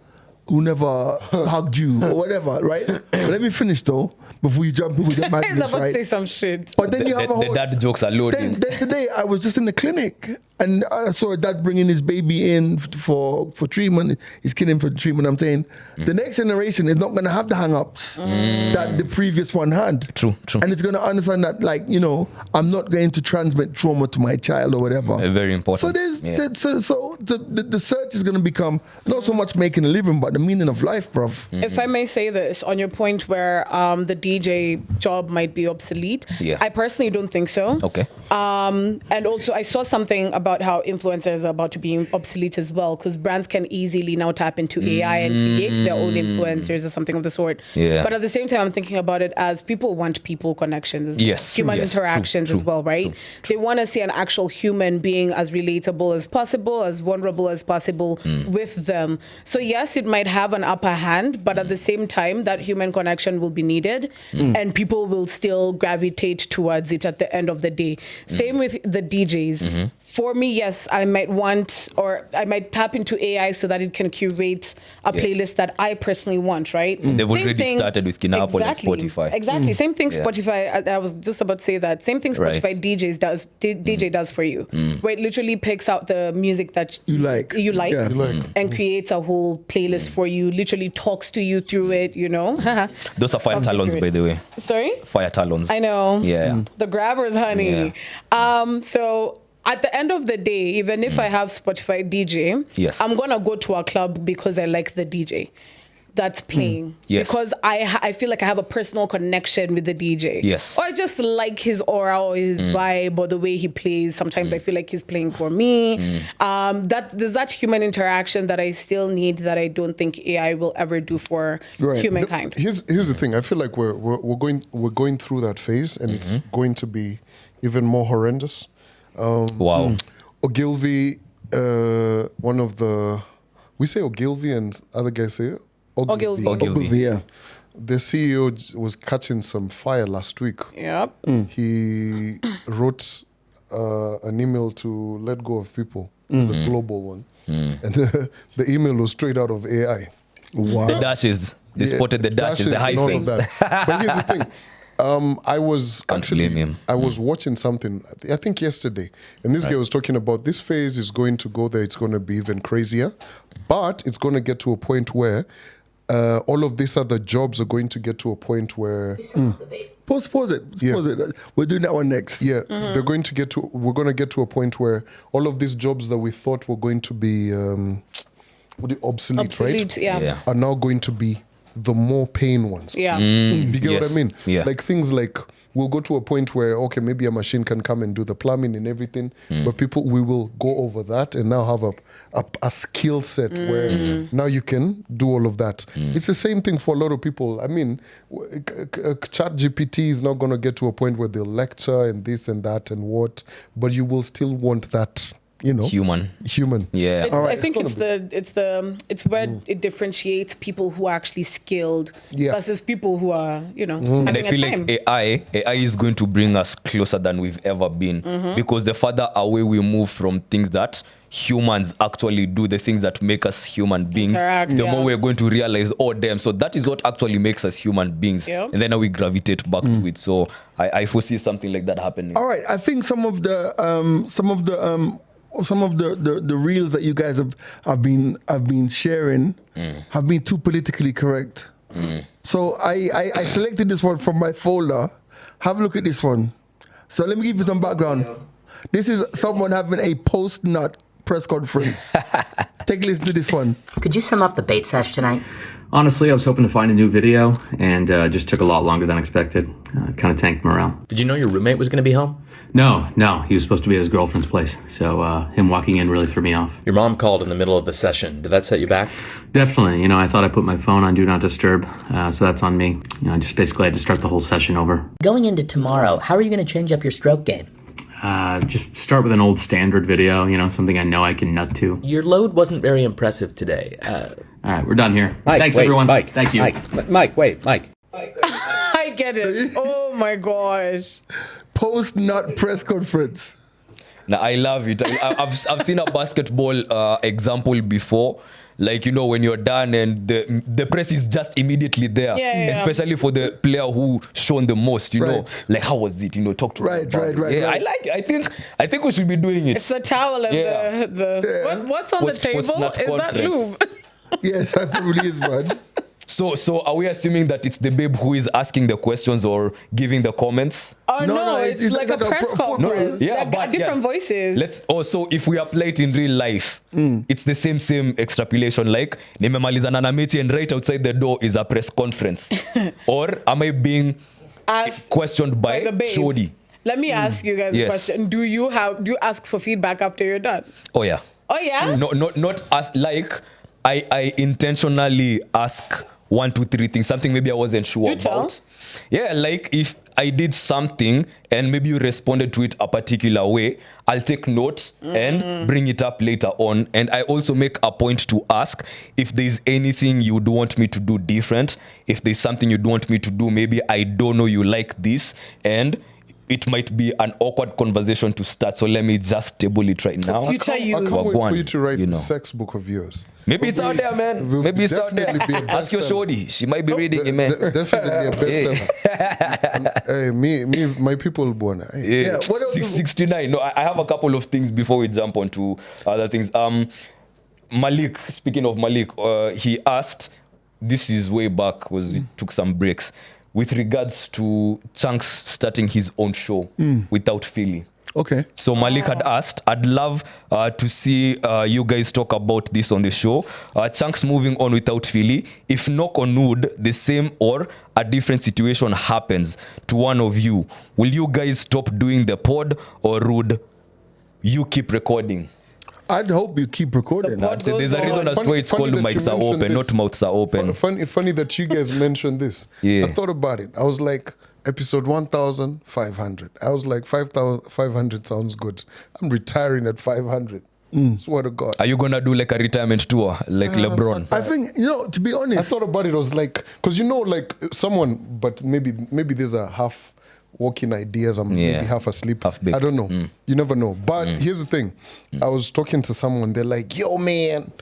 Speaker 2: hugged you or whatever, right? Let me finish though before you jump with your madness,
Speaker 3: He's about
Speaker 2: right?
Speaker 3: to say some shit.
Speaker 2: But then you have a whole.
Speaker 5: The dad jokes are loading.
Speaker 2: Then today I was just in the clinic and I saw a dad bringing his baby in for treatment. His kid in for treatment. I'm saying the next generation is not going to have the hang-ups that the previous one had.
Speaker 5: True.
Speaker 2: And it's going to understand that, like, you know, I'm not going to transmit trauma to my child or whatever.
Speaker 5: Very important.
Speaker 2: So the search is going to become not so much making a living, but the meaning of life, bruv.
Speaker 3: If I may say this, on your point where the DJ job might be obsolete, I personally don't think so.
Speaker 5: Okay.
Speaker 3: And also I saw something about how influencers are about to be obsolete as well, because brands can easily now tap into AI and create their own influencers or something of the sort.
Speaker 5: Yeah.
Speaker 3: But at the same time, I'm thinking about it as people want people connections, human interactions as well, right? They want to see an actual human being as relatable as possible, as vulnerable as possible with them. So yes, it might have an upper hand, but at the same time, that human connection will be needed and people will still gravitate towards it at the end of the day. Same with the DJs. For for me, yes, I might want, or I might tap into AI so that it can curate a playlist that I personally want, right?
Speaker 5: They've already started with Apple and Spotify.
Speaker 3: Exactly. Same thing Spotify, I was just about to say that. Same thing Spotify DJ does for you. Where it literally picks out the music that you like and creates a whole playlist for you, literally talks to you through it, you know?
Speaker 5: Those are fire talons, by the way.
Speaker 3: Sorry?
Speaker 5: Fire talons.
Speaker 3: I know.
Speaker 5: Yeah.
Speaker 3: The grabbers, honey. So at the end of the day, even if I have Spotify DJ, I'm going to go to a club because I like the DJ that's playing. Because I feel like I have a personal connection with the DJ. Or I just like his aura or his vibe or the way he plays. Sometimes I feel like he's playing for me. There's that human interaction that I still need that I don't think AI will ever do for humankind.
Speaker 4: Here's the thing. I feel like we're going through that phase, and it's going to be even more horrendous. Ogilvy, one of the, we say Ogilvy and other guys say Ogilvy.
Speaker 2: Yeah.
Speaker 4: The CEO was catching some fire last week. He wrote an email to let go of people. It was a global one. And the email was straight out of AI.
Speaker 2: Wow.
Speaker 5: The dashes. They spotted the dashes, the hyphens.
Speaker 4: But here's the thing. I was watching something, I think yesterday, and this guy was talking about this phase is going to go there, it's going to be even crazier, but it's going to get to a point where all of these other jobs are going to get to a point where...
Speaker 2: Pause it. We're doing that one next.
Speaker 4: We're going to get to a point where all of these jobs that we thought were going to be obsolete, right? Are now going to be the more paying ones. You get what I mean? Like things like, we'll go to a point where, okay, maybe a machine can come and do the plumbing and everything, but we will go over that and now have a skill set where now you can do all of that. It's the same thing for a lot of people. I mean, ChatGPT is not going to get to a point where they'll lecture and this and that and what, but you will still want that, you know,
Speaker 5: human. Yeah.
Speaker 3: I think it's where it differentiates people who are actually skilled versus people who are, you know,
Speaker 5: and I feel like AI is going to bring us closer than we've ever been, because the further away we move from things that humans actually do, the things that make us human beings, the more we're going to realize, oh damn, so that is what actually makes us human beings, and then we gravitate back to it. So I foresee something like that happening.
Speaker 2: All right, I think some of the reels that you guys have been sharing have been too politically correct. So I selected this one from my folder. Have a look at this one. So let me give you some background. This is someone having a post-nut press conference. Take a listen to this one.
Speaker 15: Could you sum up the bait sesh tonight?
Speaker 16: Honestly, I was hoping to find a new video, and just took a lot longer than expected. Kind of tanked morale.
Speaker 15: Did you know your roommate was going to be home?
Speaker 16: No, he was supposed to be at his girlfriend's place, so him walking in really threw me off.
Speaker 15: Your mom called in the middle of the session. Did that set you back?
Speaker 16: Definitely. You know, I thought I put my phone on Do Not Disturb, so that's on me. You know, I just basically had to start the whole session over.
Speaker 15: Going into tomorrow, how are you going to change up your stroke game?
Speaker 16: Just start with an old standard video, you know, something I know I can nut to.
Speaker 15: Your load wasn't very impressive today.
Speaker 16: All right, we're done here.
Speaker 15: Mike,
Speaker 16: Thanks,
Speaker 15: wait,
Speaker 16: everyone.
Speaker 15: Mike,
Speaker 16: Thank you.
Speaker 15: Mike.
Speaker 3: I get it. Oh my gosh.
Speaker 2: Post-nut press conference.
Speaker 5: Now, I love it. I've seen a basketball example before. Like, you know, when you're done and the press is just immediately there, especially for the player who shown the most, you know, like, how was it? You know, talk to me about it. I like it. I think we should be doing it.
Speaker 3: It's the towel and what's on the table? Is that lube?
Speaker 2: Yes, that probably is, man.
Speaker 5: So are we assuming that it's the babe who is asking the questions or giving the comments?
Speaker 3: Oh no, it's like a press conference. But different voices.
Speaker 5: Let's also, if we apply it in real life, it's the same extrapolation. Like, nimemalizana na mechi and right outside the door is a press conference. Or am I being questioned by Shodi?
Speaker 3: Let me ask you guys a question. Do you ask for feedback after you're done?
Speaker 5: Oh yeah. Not as like I intentionally ask 1, 2, 3 things, something maybe I wasn't sure about. Yeah, like if I did something and maybe you responded to it a particular way, I'll take note and bring it up later on. And I also make a point to ask if there's anything you would want me to do different. If there's something you'd want me to do, maybe I don't know you like this. And it might be an awkward conversation to start. So let me just table it right now.
Speaker 3: Future
Speaker 4: I
Speaker 3: you.
Speaker 4: can't wait for
Speaker 5: Wagwan,
Speaker 4: you to write
Speaker 5: you
Speaker 4: the
Speaker 5: know.
Speaker 4: sex book of yours.
Speaker 5: Maybe it's out there, man. Maybe it's out there.
Speaker 4: definitely be a
Speaker 5: Ask your
Speaker 4: bestseller.
Speaker 5: shorty. She might be reading it, man.
Speaker 4: Definitely a bestseller. Hey, me, my people born. Hey.
Speaker 5: Yeah, 669. No, I have a couple of things before we jump on to other things. Malik, speaking of Malik, he asked, this is way back because we took some breaks, with regards to Chunks starting his own show without Philly.
Speaker 2: Okay.
Speaker 5: So Malik had asked, I'd love to see you guys talk about this on the show. Chunks moving on without Philly. If knock on wood, the same or a different situation happens to one of you, will you guys stop doing the pod or would you keep recording?
Speaker 2: I'd hope you keep recording.
Speaker 5: There's a reason as to why it's called mics are open, not mouths are open.
Speaker 4: Funny that you guys mentioned this.
Speaker 5: Yeah.
Speaker 4: I thought about it. I was like, episode 1,500. I was like, 5,500 sounds good. I'm retiring at 500. Swear to God.
Speaker 5: Are you gonna do like a retirement tour like LeBron?
Speaker 2: I think, to be honest,
Speaker 4: I thought about it. I was like, because like someone, but maybe there's a half walking ideas. I'm maybe half asleep. I don't know. You never know. But here's the thing. I was talking to someone. They're like, yo, man.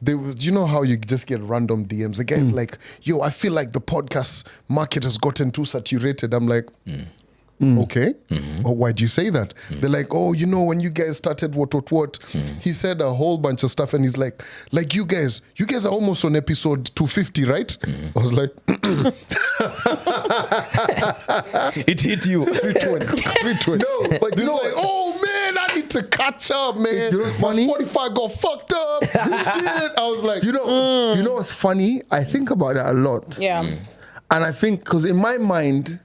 Speaker 4: You know how you just get random DMs? The guy's like, yo, I feel like the podcast market has gotten too saturated. I'm like, okay. Or why do you say that? They're like, oh, when you guys started what. He said a whole bunch of stuff and he's like you guys are almost on episode 250, right? I was like,
Speaker 5: it hit you.
Speaker 4: 320.
Speaker 2: No, but
Speaker 4: like, oh man, I need to catch up, man.
Speaker 2: You know what's
Speaker 4: My
Speaker 2: funny?
Speaker 4: Spotify got fucked up. Shit. I was like,
Speaker 2: you know what's funny? I think about that a lot.
Speaker 3: Yeah.
Speaker 2: And I think, because in my mind,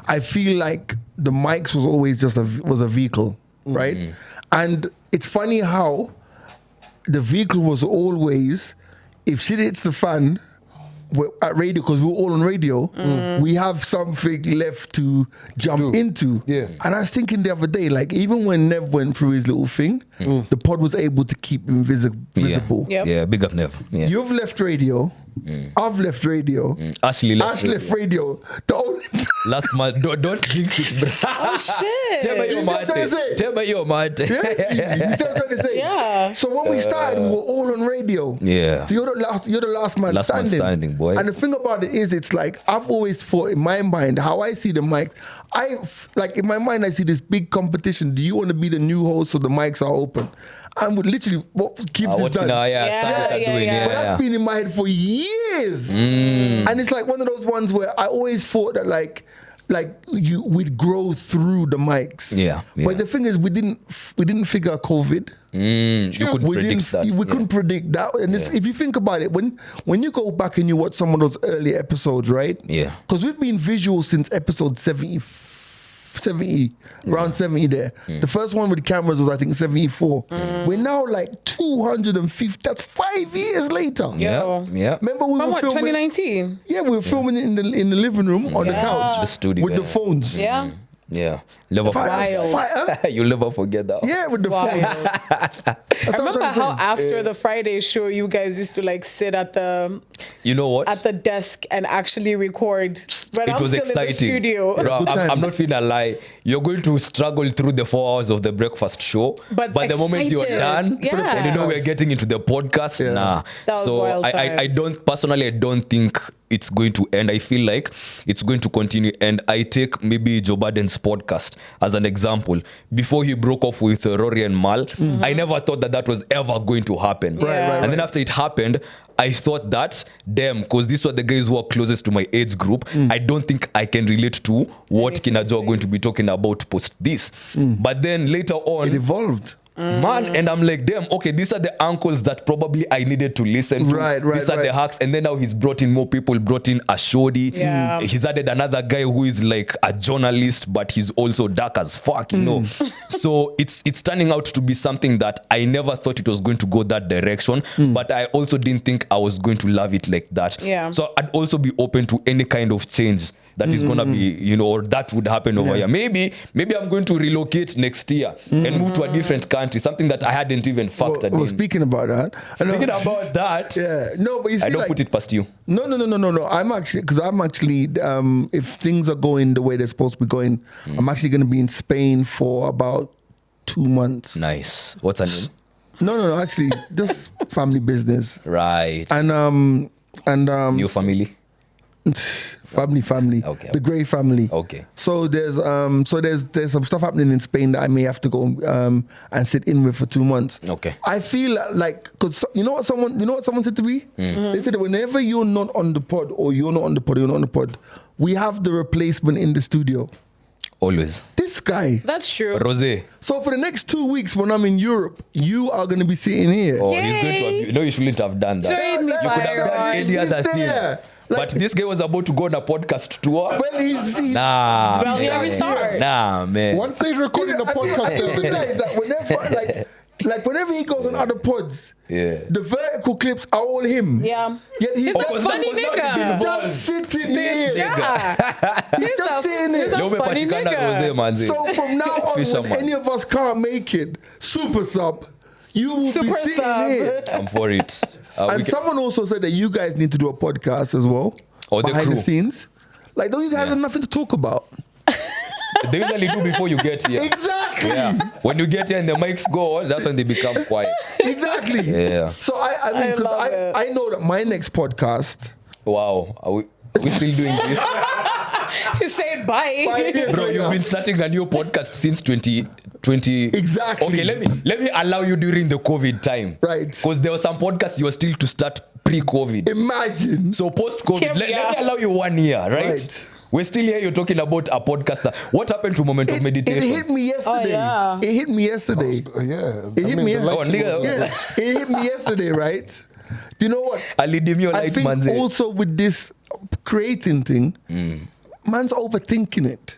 Speaker 2: I feel like the mics was always just a vehicle, right? And it's funny how the vehicle was always, if shit hits the fan, we're at radio, because we're all on radio, we have something left to jump into.
Speaker 4: Yeah.
Speaker 2: And I was thinking the other day, like, even when Nev went through his little thing, the pod was able to keep him visible.
Speaker 3: Yep.
Speaker 5: Yeah, big up Nev. Yeah.
Speaker 2: You've left radio. I've left radio.
Speaker 5: Ashley left
Speaker 2: Ash left radio. The only
Speaker 5: last month. Don't jinx it, bro.
Speaker 3: Oh, shit.
Speaker 5: Tell me your mate. Tell me your mate.
Speaker 2: You see what I'm trying to say?
Speaker 3: Yeah.
Speaker 2: So when we started, we were all on radio.
Speaker 5: Yeah.
Speaker 2: So you're the last man
Speaker 5: Last man
Speaker 2: standing.
Speaker 5: standing, boy.
Speaker 2: And the thing about it is, it's like, I've always thought in my mind, how I see the mics, in my mind, I see this big competition. Do you want to be the new host so the mics are open? And literally, what keeps it done.
Speaker 5: But
Speaker 2: that's been in my head for years. And it's like one of those ones where I always thought that we'd grow through the mics.
Speaker 5: Yeah.
Speaker 2: But the thing is, we didn't figure COVID.
Speaker 5: You couldn't predict that.
Speaker 2: We couldn't predict that. And if you think about it, when you go back and you watch some of those early episodes, right?
Speaker 5: Yeah.
Speaker 2: Because we've been visual since episode 70, around 70 there. The first one with cameras was, I think, 74. We're now like 250. That's 5 years later.
Speaker 5: Yeah.
Speaker 2: Remember we
Speaker 3: From
Speaker 2: were
Speaker 3: what,
Speaker 2: filming
Speaker 3: 2019?
Speaker 2: Yeah, we were filming it in the living room on the couch,
Speaker 5: the studio,
Speaker 2: with the phones.
Speaker 3: Yeah.
Speaker 5: Yeah. Never You'll never forget that.
Speaker 2: Yeah, with the phones.
Speaker 3: I remember how after the Friday show, you guys used to sit at the at the desk and actually record. But
Speaker 5: it was exciting.
Speaker 3: In the studio.
Speaker 5: Bro, I'm not finna lie. You're going to struggle through the 4 hours of the breakfast show, but the moment you're done, and we're getting into the podcast, nah.
Speaker 3: That was
Speaker 5: so
Speaker 3: wild
Speaker 5: I don't think it's going to end. I feel like it's going to continue, and I take maybe Joe Biden's podcast as an example. Before he broke off with Rory and Mal, I never thought that was ever going to happen. And then after it happened, I thought that, damn, because these were the guys who are closest to my age group, I don't think I can relate to what Kinajo are going to be talking about post this. But then later on,
Speaker 2: it evolved.
Speaker 5: Man, and I'm like, damn, okay, these are the uncles that probably I needed to listen to. These are the hacks. And then now he's brought in more people, brought in Ashodi.
Speaker 3: Yeah.
Speaker 5: He's added another guy who is like a journalist, but he's also dark as fuck, So it's turning out to be something that I never thought it was going to go that direction, but I also didn't think I was going to love it like that.
Speaker 3: Yeah.
Speaker 5: So I'd also be open to any kind of change that is gonna be, you know, or that would happen over here. Maybe I'm going to relocate next year and move to a different country, something that I hadn't even factored in.
Speaker 2: Speaking about that, no, but you see,
Speaker 5: I don't put it past you.
Speaker 2: No. I'm actually, if things are going the way they're supposed to be going, I'm actually going to be in Spain for about 2 months.
Speaker 5: Nice. What's her name?
Speaker 2: No, actually, just family business.
Speaker 5: Right.
Speaker 2: And
Speaker 5: your family?
Speaker 2: Family.
Speaker 5: Okay.
Speaker 2: The Gray family.
Speaker 5: Okay.
Speaker 2: So there's some stuff happening in Spain that I may have to go and sit in with for 2 months.
Speaker 5: Okay.
Speaker 2: I feel like, because you know what someone said to me? They said that whenever you're not on the pod or you're not on the pod, we have the replacement in the studio.
Speaker 5: Always.
Speaker 2: This guy.
Speaker 3: That's true.
Speaker 5: Rosé.
Speaker 2: So for the next 2 weeks when I'm in Europe, you are going to be sitting here.
Speaker 5: Oh, he's going to have, no, you shouldn't have done that. You could have done any other thing. But this guy was about to go on a podcast tour.
Speaker 2: Well, he's
Speaker 5: nah.
Speaker 3: Well, here we start.
Speaker 5: Nah, man.
Speaker 4: One thing recording a podcast the other day
Speaker 2: is that whenever he goes on other pods, the vertical clips are all him.
Speaker 3: Yeah.
Speaker 2: Yet he's
Speaker 3: a funny nigga.
Speaker 2: Just sitting here.
Speaker 3: Yeah.
Speaker 2: He's just sitting here.
Speaker 3: He's a funny nigga.
Speaker 2: So from now on, when any of us can't make it, super sub, you will be sitting here.
Speaker 5: I'm for it.
Speaker 2: And someone also said that you guys need to do a podcast as well. Behind the scenes. Like, don't you guys have nothing to talk about?
Speaker 5: They usually do before you get here.
Speaker 2: Exactly.
Speaker 5: Yeah. When you get here and the mics go on, that's when they become quiet.
Speaker 2: Exactly.
Speaker 5: Yeah.
Speaker 2: So I know that my next podcast.
Speaker 5: Wow. Are we still doing this?
Speaker 3: He said bye.
Speaker 5: Bro, you've been starting a new podcast since 2020.
Speaker 2: Exactly.
Speaker 5: Okay, let me allow you during the COVID time.
Speaker 2: Right.
Speaker 5: Because there were some podcasts you were still to start pre-COVID.
Speaker 2: Imagine.
Speaker 5: So post-COVID, let me allow you 1 year, right? We're still here, you're talking about a podcaster. What happened to Moment of Meditation?
Speaker 2: It hit me yesterday.
Speaker 3: Oh, yeah.
Speaker 2: It hit me yesterday.
Speaker 4: It
Speaker 2: hit me yesterday, right? Do you know what? I think also with this creating thing, man's overthinking it.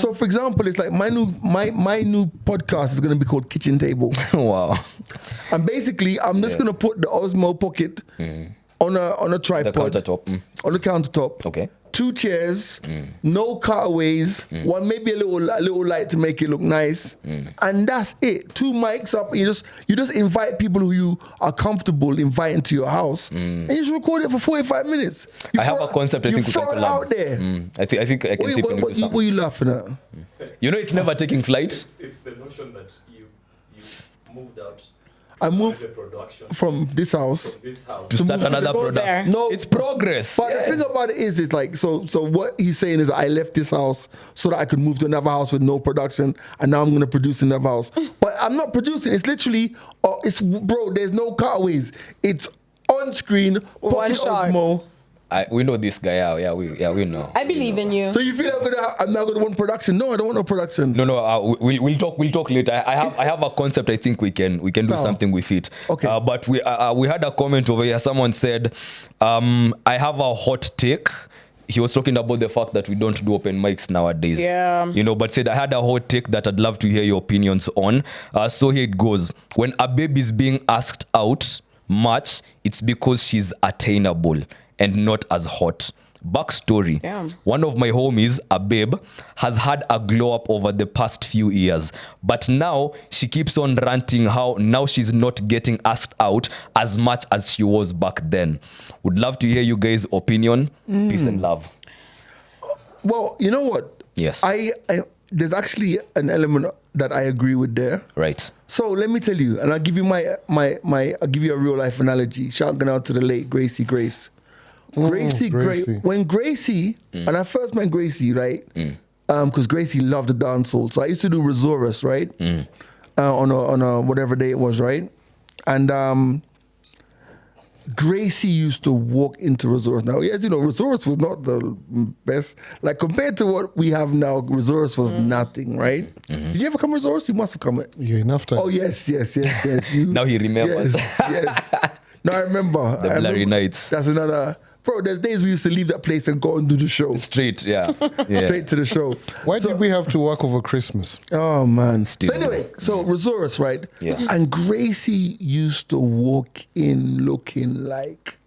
Speaker 2: So for example, it's like my new podcast is going to be called Kitchen Table.
Speaker 5: Wow.
Speaker 2: And basically, I'm just going to put the Osmo Pocket on a tripod.
Speaker 5: The countertop.
Speaker 2: On the countertop.
Speaker 5: Okay.
Speaker 2: 2 chairs, no cutaways, one maybe a little light to make it look nice, and that's it. 2 mics up. You just invite people who you are comfortable inviting to your house, and you just record it for 45 minutes.
Speaker 5: I have a concept. I think we can
Speaker 2: throw it out there.
Speaker 5: I think I can see.
Speaker 2: What are you laughing at?
Speaker 5: You know, it's never taking flight.
Speaker 17: It's the notion that you moved out.
Speaker 2: I moved from this house
Speaker 5: to start another product.
Speaker 2: No,
Speaker 5: it's progress.
Speaker 2: But the thing about it is like, so what he's saying is I left this house so that I could move to another house with no production, and now I'm going to produce another house. But I'm not producing. It's literally, there's no cutaways. It's on screen, Pocket Osmo.
Speaker 5: We know this guy. Yeah, we know.
Speaker 3: I believe in you.
Speaker 2: So you feel I'm not going to want production? No, I don't want no production.
Speaker 5: No. We'll talk later. I have a concept. I think we can do something with it.
Speaker 2: Okay.
Speaker 5: But we had a comment over here. Someone said, I have a hot take. He was talking about the fact that we don't do open mics nowadays.
Speaker 3: Yeah.
Speaker 5: You know, but said I had a hot take that I'd love to hear your opinions on. So here it goes. When a babe is being asked out much, it's because she's attainable and not as hot. Backstory.
Speaker 3: Damn.
Speaker 5: One of my homies, a babe, has had a glow up over the past few years. But now she keeps on ranting how now she's not getting asked out as much as she was back then. Would love to hear you guys' opinion. Peace and love.
Speaker 2: Well, you know what?
Speaker 5: Yes.
Speaker 2: I there's actually an element that I agree with there.
Speaker 5: Right.
Speaker 2: So let me tell you, and I'll give you I'll give you a real life analogy. Shouting out to the late Gracie Grace. Gracie. When Gracie, and I first met Gracie, right? Because Gracie loved the dancehall. So I used to do Resorus, right? On a whatever day it was, right? And Gracie used to walk into Resorus. Now, as you know, Resorus was not the best. Like compared to what we have now, Resorus was nothing, right? Did you ever come to Resorus? You must have come.
Speaker 4: Yeah, enough time.
Speaker 2: Oh yes.
Speaker 5: Now he remembers.
Speaker 2: Yes. No, I remember.
Speaker 5: The blurry nights.
Speaker 2: That's another. Bro, there's days we used to leave that place and go and do the show.
Speaker 5: Straight, yeah.
Speaker 2: Straight to the show.
Speaker 4: Why did we have to work over Christmas?
Speaker 2: Oh, man.
Speaker 5: Still.
Speaker 2: So anyway, Resorus, right?
Speaker 5: Yeah.
Speaker 2: And Gracie used to walk in looking like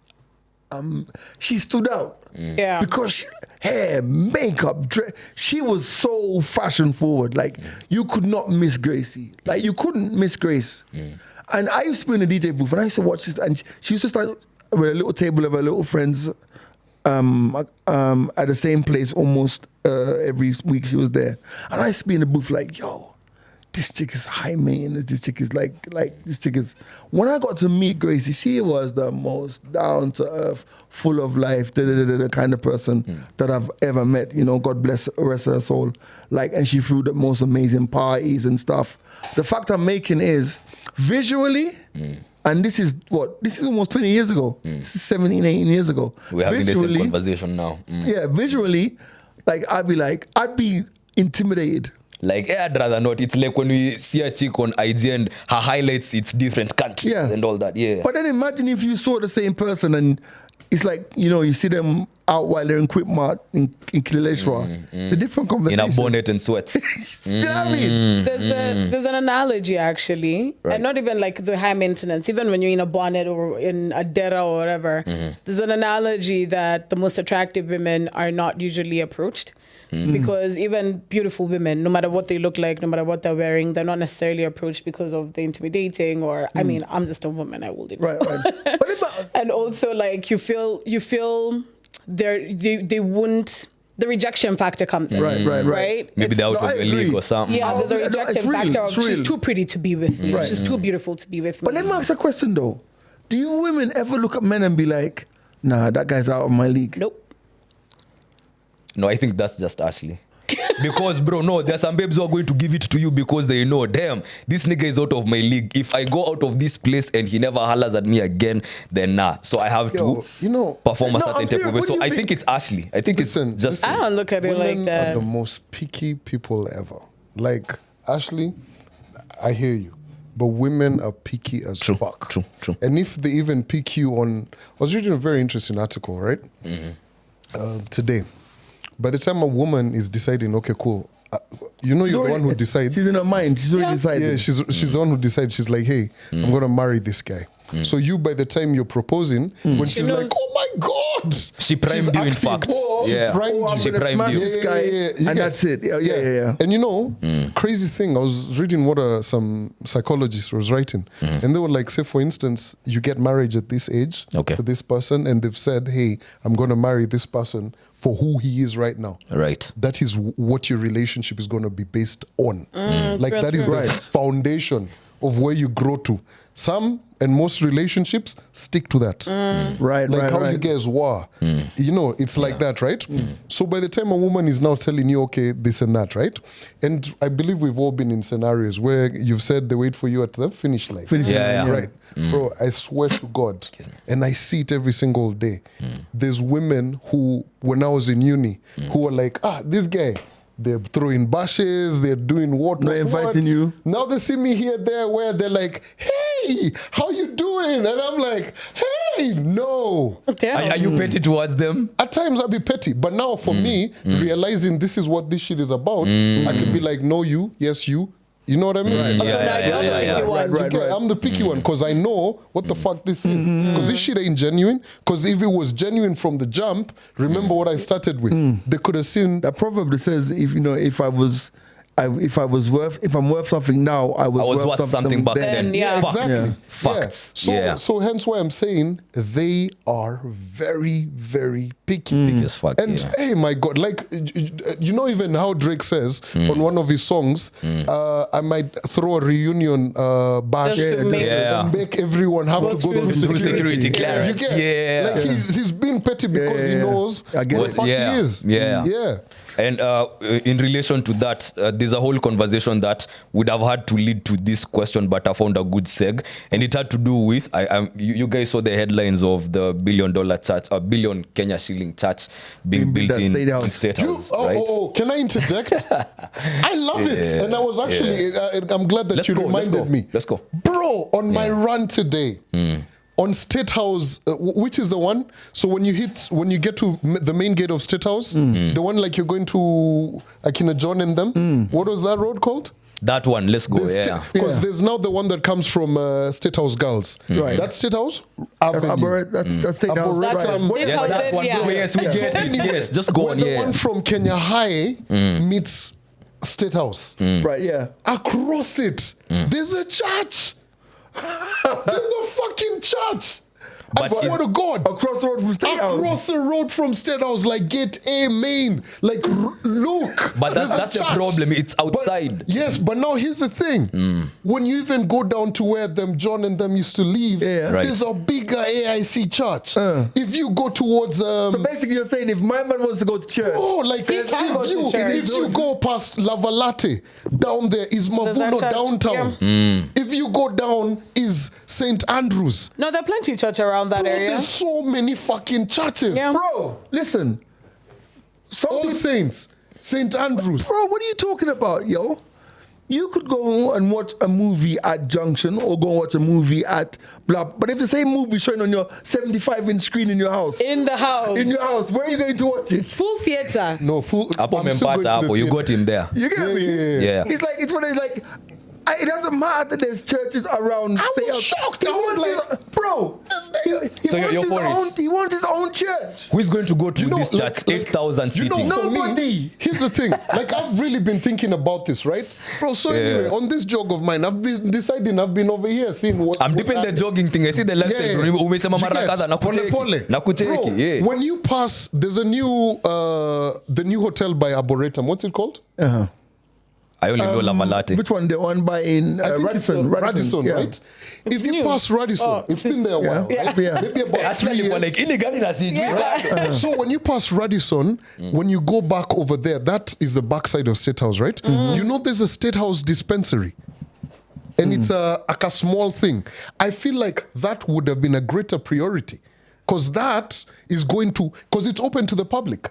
Speaker 2: she stood out.
Speaker 3: Yeah.
Speaker 2: Because she, hair, makeup, dress, she was so fashion forward. Like, you could not miss Gracie. Like, you couldn't miss Grace. And I used to be in a DJ booth, and I used to watch this, and she used to start with a little table of her little friends at the same place almost every week she was there. And I used to be in the booth like, yo, this chick is high maintenance. This chick is like this chick is. When I got to meet Gracie, she was the most down to earth, full of life, the kind of person that I've ever met. You know, God bless the rest of her soul. Like, and she threw the most amazing parties and stuff. The fact I'm making is visually, and this is almost 20 years ago. This is 17, 18 years ago.
Speaker 5: We're having the same conversation now.
Speaker 2: Yeah, visually, like I'd be intimidated.
Speaker 5: Like, I'd rather not. It's like when we see a chick on IG and her highlights, it's different countries and all that. Yeah.
Speaker 2: But then imagine if you saw the same person and it's like, you know, you see them out while they're in Quipmart in Kileleshwa. It's a different conversation.
Speaker 5: In a bonnet and sweats.
Speaker 2: You know what I mean?
Speaker 3: There's an analogy actually, and not even like the high maintenance. Even when you're in a bonnet or in a dera or whatever, there's an analogy that the most attractive women are not usually approached. Because even beautiful women, no matter what they look like, no matter what they're wearing, they're not necessarily approached because of the intimidating or, I mean, I'm just a woman, I wouldn't.
Speaker 2: Right.
Speaker 3: And also, like, you feel they wouldn't, the rejection factor comes in. Right?
Speaker 5: Maybe they're out of your league or something.
Speaker 3: Yeah, there's a rejection factor of she's too pretty to be with me. She's too beautiful to be with me.
Speaker 2: But let me ask a question though. Do you women ever look at men and be like, nah, that guy's out of my league?
Speaker 3: Nope.
Speaker 5: No, I think that's just Ashley. Because, bro, no, there's some babes who are going to give it to you because they know, damn, this nigga is out of my league. If I go out of this place and he never hollers at me again, then nah. So I have to perform a certain type of way. So I think it's Ashley. I think it's just...
Speaker 3: I don't look at it like that.
Speaker 4: Women are the most picky people ever. Like, Ashley, I hear you. But women are picky as fuck.
Speaker 5: True.
Speaker 4: And if they even pick you on... I was reading a very interesting article, right? Today. By the time a woman is deciding, okay, cool, you're the one who decides.
Speaker 2: She's in her mind. She's already decided.
Speaker 4: Yeah, she's the one who decides. She's like, hey, I'm going to marry this guy. So you, by the time you're proposing, when she's like, oh my God.
Speaker 5: She primed you, in fact.
Speaker 4: She primed you.
Speaker 2: This guy, and that's it. Yeah.
Speaker 4: And you know, crazy thing, I was reading what some psychologist was writing. And they were like, say, for instance, you get married at this age to this person, and they've said, hey, I'm going to marry this person for who he is right now.
Speaker 5: Right.
Speaker 4: That is what your relationship is going to be based on. Like that is the foundation of where you grow to. Some and most relationships stick to that.
Speaker 2: Right.
Speaker 4: How you guys were. You know, it's like that, right? So by the time a woman is now telling you, okay, this and that, right? And I believe we've all been in scenarios where you've said they wait for you at the finish line. Right. Bro, I swear to God, and I see it every single day. There's women who, when I was in uni, who were like, this guy, they're throwing bashes, they're doing what?
Speaker 2: They're inviting you.
Speaker 4: Now they see me here, there, where they're like, hey, how you doing? And I'm like, hey, no.
Speaker 5: Are you petty towards them?
Speaker 4: At times I'll be petty. But now for me, realizing this is what this shit is about, I can be like, no, you, yes, you. You know what I mean?
Speaker 2: Right.
Speaker 4: I'm the picky one because I know what the fuck this is. Because this shit ain't genuine. Because if it was genuine from the jump, remember what I started with. They could have seen
Speaker 2: that proverb that says, if I'm worth something now, I was worth something back then.
Speaker 4: Exactly.
Speaker 5: Facts.
Speaker 4: So hence why I'm saying they are very, very picky.
Speaker 5: Picky as fuck.
Speaker 4: And hey, my God, like, you know, even how Drake says on one of his songs, I might throw a reunion bash and make everyone have to go through security clearance. Like he's being petty because he knows what the fuck he is.
Speaker 5: And in relation to that, there's a whole conversation that would have had to lead to this question, but I found a good seg. And it had to do with, you guys saw the headlines of the $1 billion church, a billion Kenya shilling church being built in State House.
Speaker 4: Can I interject? I love it. And I was actually, I'm glad that you reminded me.
Speaker 5: Let's go.
Speaker 4: Bro, on my run today, on State House, which is the one? So when you get to the main gate of State House, the one like you're going to Akina John and them, what was that road called?
Speaker 5: That one, let's go.
Speaker 4: Because there's now the one that comes from State House Girls.
Speaker 2: Right.
Speaker 4: That's State House Avenue.
Speaker 2: That's State House.
Speaker 5: Yes, that one. Yes, we get it. Yes, just go
Speaker 4: Where
Speaker 5: on.
Speaker 4: the one from Kenya High meets State House.
Speaker 2: Right, yeah.
Speaker 4: Across it, there's a church. There's a fucking church. I swear to God.
Speaker 2: Across the road from State House.
Speaker 4: Across the road from State House, like Gate A main. Like, look.
Speaker 5: But that's the problem. It's outside.
Speaker 4: But now here's the thing. When you even go down to where John and them used to live, there's a bigger AIC church. If you go towards...
Speaker 2: so basically you're saying if my man wants to go to church...
Speaker 4: Oh, like if you go past Lavalate, down there is Mavuno downtown. If you go down is St. Andrews.
Speaker 3: No, there are plenty of church around that area.
Speaker 4: There's so many fucking churches.
Speaker 3: Yeah.
Speaker 2: Bro, listen.
Speaker 4: All Saints, St. Andrews.
Speaker 2: Bro, what are you talking about, yo? You could go and watch a movie at Junction or go and watch a movie at blah. But if the same movie showing on your 75-inch screen in your house.
Speaker 3: In the house.
Speaker 2: In your house, where are you going to watch it?
Speaker 3: Full theater.
Speaker 4: No, full.
Speaker 5: I'm still going to the you got him there.
Speaker 2: You get me?
Speaker 5: Yeah.
Speaker 2: It's like, it's one of those like, it doesn't matter that there's churches around.
Speaker 4: I was shocked.
Speaker 2: He wants his own church.
Speaker 5: Who's going to go to this church? 8,000 seating.
Speaker 2: Nobody.
Speaker 4: Here's the thing. Like, I've really been thinking about this, right? Bro, so anyway, on this jog of mine, I've been deciding, I've been over here seeing what...
Speaker 5: I'm deep in the jogging thing. I see the last
Speaker 4: Bro, when you pass, there's a new, the new hotel by Arboretum. What's it called?
Speaker 5: I only know Lavalate.
Speaker 2: Which one? The one by Radisson.
Speaker 4: Radisson,
Speaker 2: yeah.
Speaker 4: right? If you pass Radisson, it's been there a while, right? Maybe about 3 years. So when you pass Radisson, when you go back over there, that is the backside of State House, right? You know there's a State House dispensary. And it's like a small thing. I feel like that would have been a greater priority. Because that is going to... Because it's open to the public.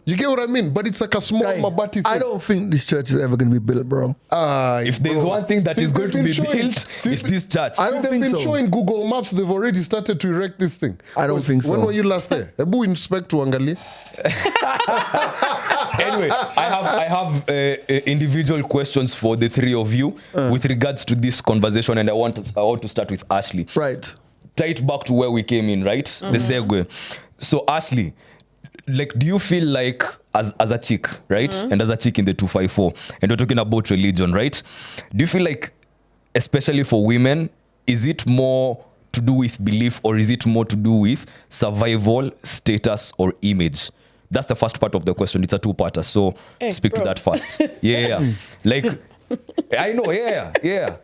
Speaker 4: You get what I mean? But it's like a small Mabati thing.
Speaker 2: I don't think this church is ever going to be built, bro.
Speaker 5: If there's one thing that is going to be built, it's this church.
Speaker 2: I don't think so.
Speaker 4: They've been showing Google Maps, they've already started to erect this thing.
Speaker 2: I don't think so.
Speaker 4: When were you last there? Ebu inspect to Angali.
Speaker 5: Anyway, I have individual questions for the three of you with regards to this conversation, and I want to start with Ashley.
Speaker 2: Right.
Speaker 5: Tie it back to where we came in, right? The segue. So Ashley, like, do you feel like as a chick, right? And as a chick in the 254, and we're talking about religion, right? Do you feel like, especially for women, is it more to do with belief or is it more to do with survival, status, or image? That's the first part of the question. It's a two-parter. So speak to that first. Yeah. Like, I know, yeah.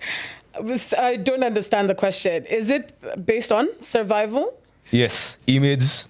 Speaker 3: I don't understand the question. Is it based on survival?
Speaker 5: Yes, image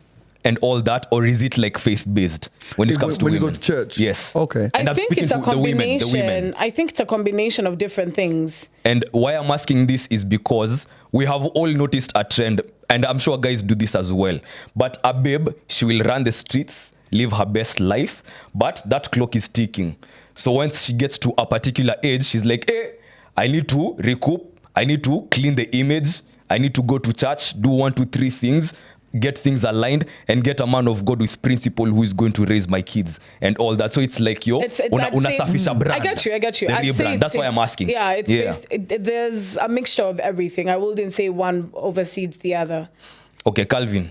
Speaker 5: and all that, or is it like faith-based when it comes to women?
Speaker 2: When you go to church?
Speaker 5: Yes.
Speaker 2: Okay.
Speaker 3: I think it's a combination.
Speaker 5: The women.
Speaker 3: I think it's a combination of different things.
Speaker 5: And why I'm asking this is because we have all noticed a trend, and I'm sure guys do this as well. But a babe, she will run the streets, live her best life, but that clock is ticking. So once she gets to a particular age, she's like, hey, I need to recoup, I need to clean the image, I need to go to church, do 1, 2, 3 things, get things aligned, and get a man of God with principle who is going to raise my kids and all that. So it's like, unasafisha brand.
Speaker 3: I get you.
Speaker 5: The real brand. That's why I'm asking.
Speaker 3: Yeah, it's based, there's a mixture of everything. I wouldn't say one oversees the other.
Speaker 5: Okay, Calvin,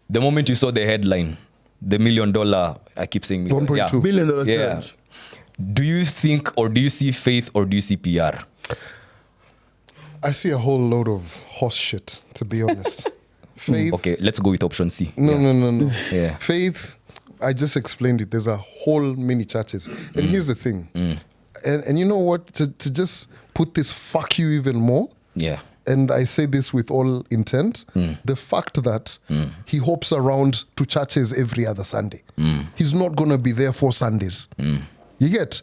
Speaker 5: the moment you saw the headline, the $1 million, I keep saying
Speaker 4: $1.2
Speaker 2: million church.
Speaker 5: Do you think, or do you see faith, or do you see PR?
Speaker 4: I see a whole load of horse shit, to be honest. Faith.
Speaker 5: Okay, let's go with option C.
Speaker 4: No.
Speaker 5: Yeah.
Speaker 4: Faith, I just explained it. There's a whole many churches. And here's the thing. And you know what? To just put this fuck you even more.
Speaker 5: Yeah.
Speaker 4: And I say this with all intent. The fact that he hops around to churches every other Sunday. He's not going to be there 4 Sundays. You get?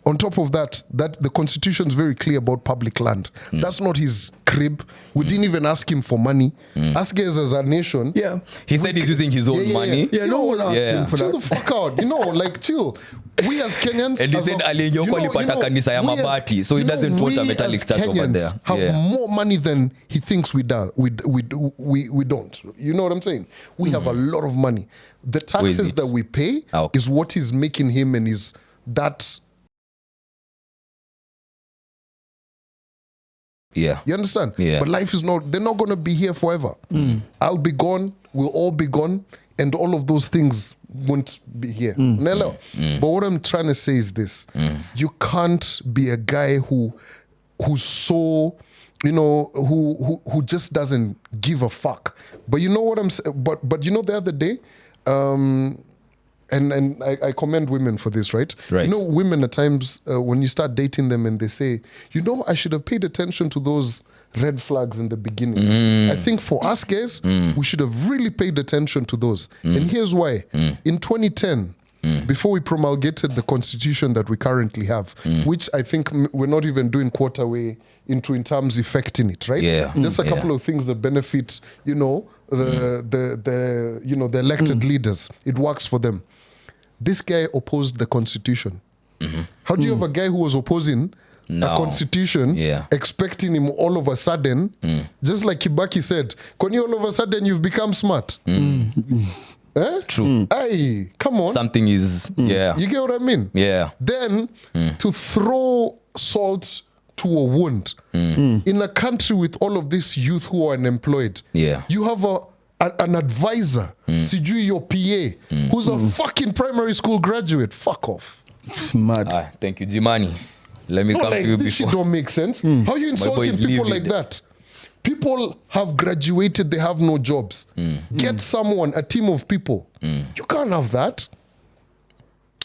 Speaker 4: On top of that the constitution is very clear about public land. That's not his crib. We didn't even ask him for money. Ask us as a nation.
Speaker 2: Yeah.
Speaker 5: He said he's using his own money.
Speaker 2: Yeah, no one asked him for that.
Speaker 4: Chill the fuck out. Like, chill. We as Kenyans...
Speaker 5: And he said aliyenyoko alipata kanisa ya mabati, so he doesn't want a metallic church over there.
Speaker 4: Have more money than he thinks we do. We don't. You know what I'm saying? We have a lot of money. The taxes that we pay is what is making him and his... that
Speaker 5: Yeah.
Speaker 4: You understand?
Speaker 5: Yeah.
Speaker 4: But life is they're not going to be here forever. I'll be gone, we'll all be gone, and all of those things won't be here. Nello. But what I'm trying to say is this. You can't be a guy who's so, who just doesn't give a fuck. But you know what I'm saying? But you know, the other day, and I commend women for this, right?
Speaker 5: Right.
Speaker 4: You know, women at times, when you start dating them and they say, I should have paid attention to those red flags in the beginning. I think for us guys, we should have really paid attention to those. And here's why. In 2010, before we promulgated the constitution that we currently have, which I think we're not even doing quarter way into in terms effecting it, right?
Speaker 5: Yeah.
Speaker 4: Just a couple of things that benefit, the elected leaders. It works for them. This guy opposed the constitution. How do you have a guy who was opposing a constitution, expecting him all of a sudden, just like Kibaki said, Koni, all of a sudden you've become smart?
Speaker 5: True.
Speaker 4: Hey, come on.
Speaker 5: Something is,
Speaker 4: You get what I mean?
Speaker 5: Yeah.
Speaker 4: Then to throw salt to a wound in a country with all of these youth who are unemployed.
Speaker 5: Yeah.
Speaker 4: You have an advisor, Sijui your PA, who's a fucking primary school graduate. Fuck off.
Speaker 2: Mad.
Speaker 5: Thank you, Jimani. Let me come to you
Speaker 4: this shit
Speaker 5: before.
Speaker 4: don't make sense. How are you insulting people like that? People have graduated, they have no jobs. Get someone, a team of people. You can't have that.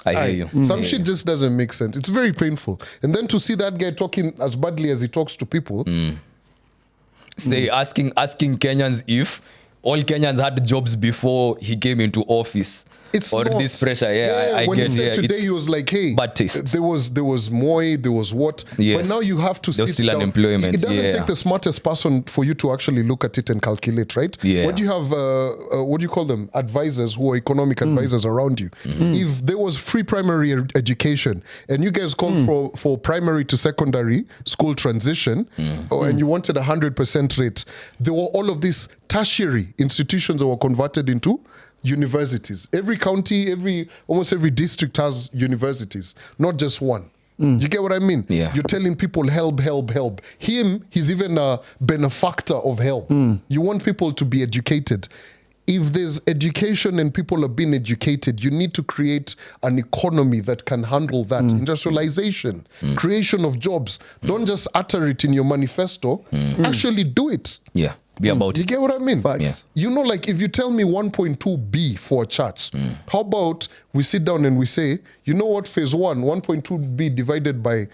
Speaker 5: I hear you.
Speaker 4: Some shit just doesn't make sense. It's very painful. And then to see that guy talking as badly as he talks to people.
Speaker 5: Say, asking Kenyans if all Kenyans had jobs before he came into office.
Speaker 4: It's
Speaker 5: or
Speaker 4: not.
Speaker 5: This pressure. I
Speaker 4: when
Speaker 5: get
Speaker 4: he said
Speaker 5: it.
Speaker 4: today, he was like, hey,
Speaker 5: bad taste.
Speaker 4: there was Moi, there was what.
Speaker 5: Yes.
Speaker 4: But now you have to
Speaker 5: There's
Speaker 4: sit
Speaker 5: still
Speaker 4: down.
Speaker 5: unemployment.
Speaker 4: It doesn't take the smartest person for you to actually look at it and calculate, right?
Speaker 5: Yeah.
Speaker 4: What do you have, what do you call them? Advisors who are economic advisors around you. If there was free primary education and you guys called for primary to secondary school transition, and you wanted 100% rate, there were all of these tertiary institutions that were converted into universities. Every county, almost every district has universities, not just one. You get what I mean?
Speaker 5: Yeah.
Speaker 4: You're telling people help. He's even a benefactor of help. You want people to be educated. If there's education and people are being educated, you need to create an economy that can handle that. Industrialization, creation of jobs. Don't just utter it in your manifesto. Actually do it.
Speaker 5: Yeah. Be about
Speaker 4: You
Speaker 5: it.
Speaker 4: get what I mean?
Speaker 5: Yeah.
Speaker 4: You know, like if you tell me 1.2B for a church, how about we sit down and we say, you know what, phase 1.2B divided by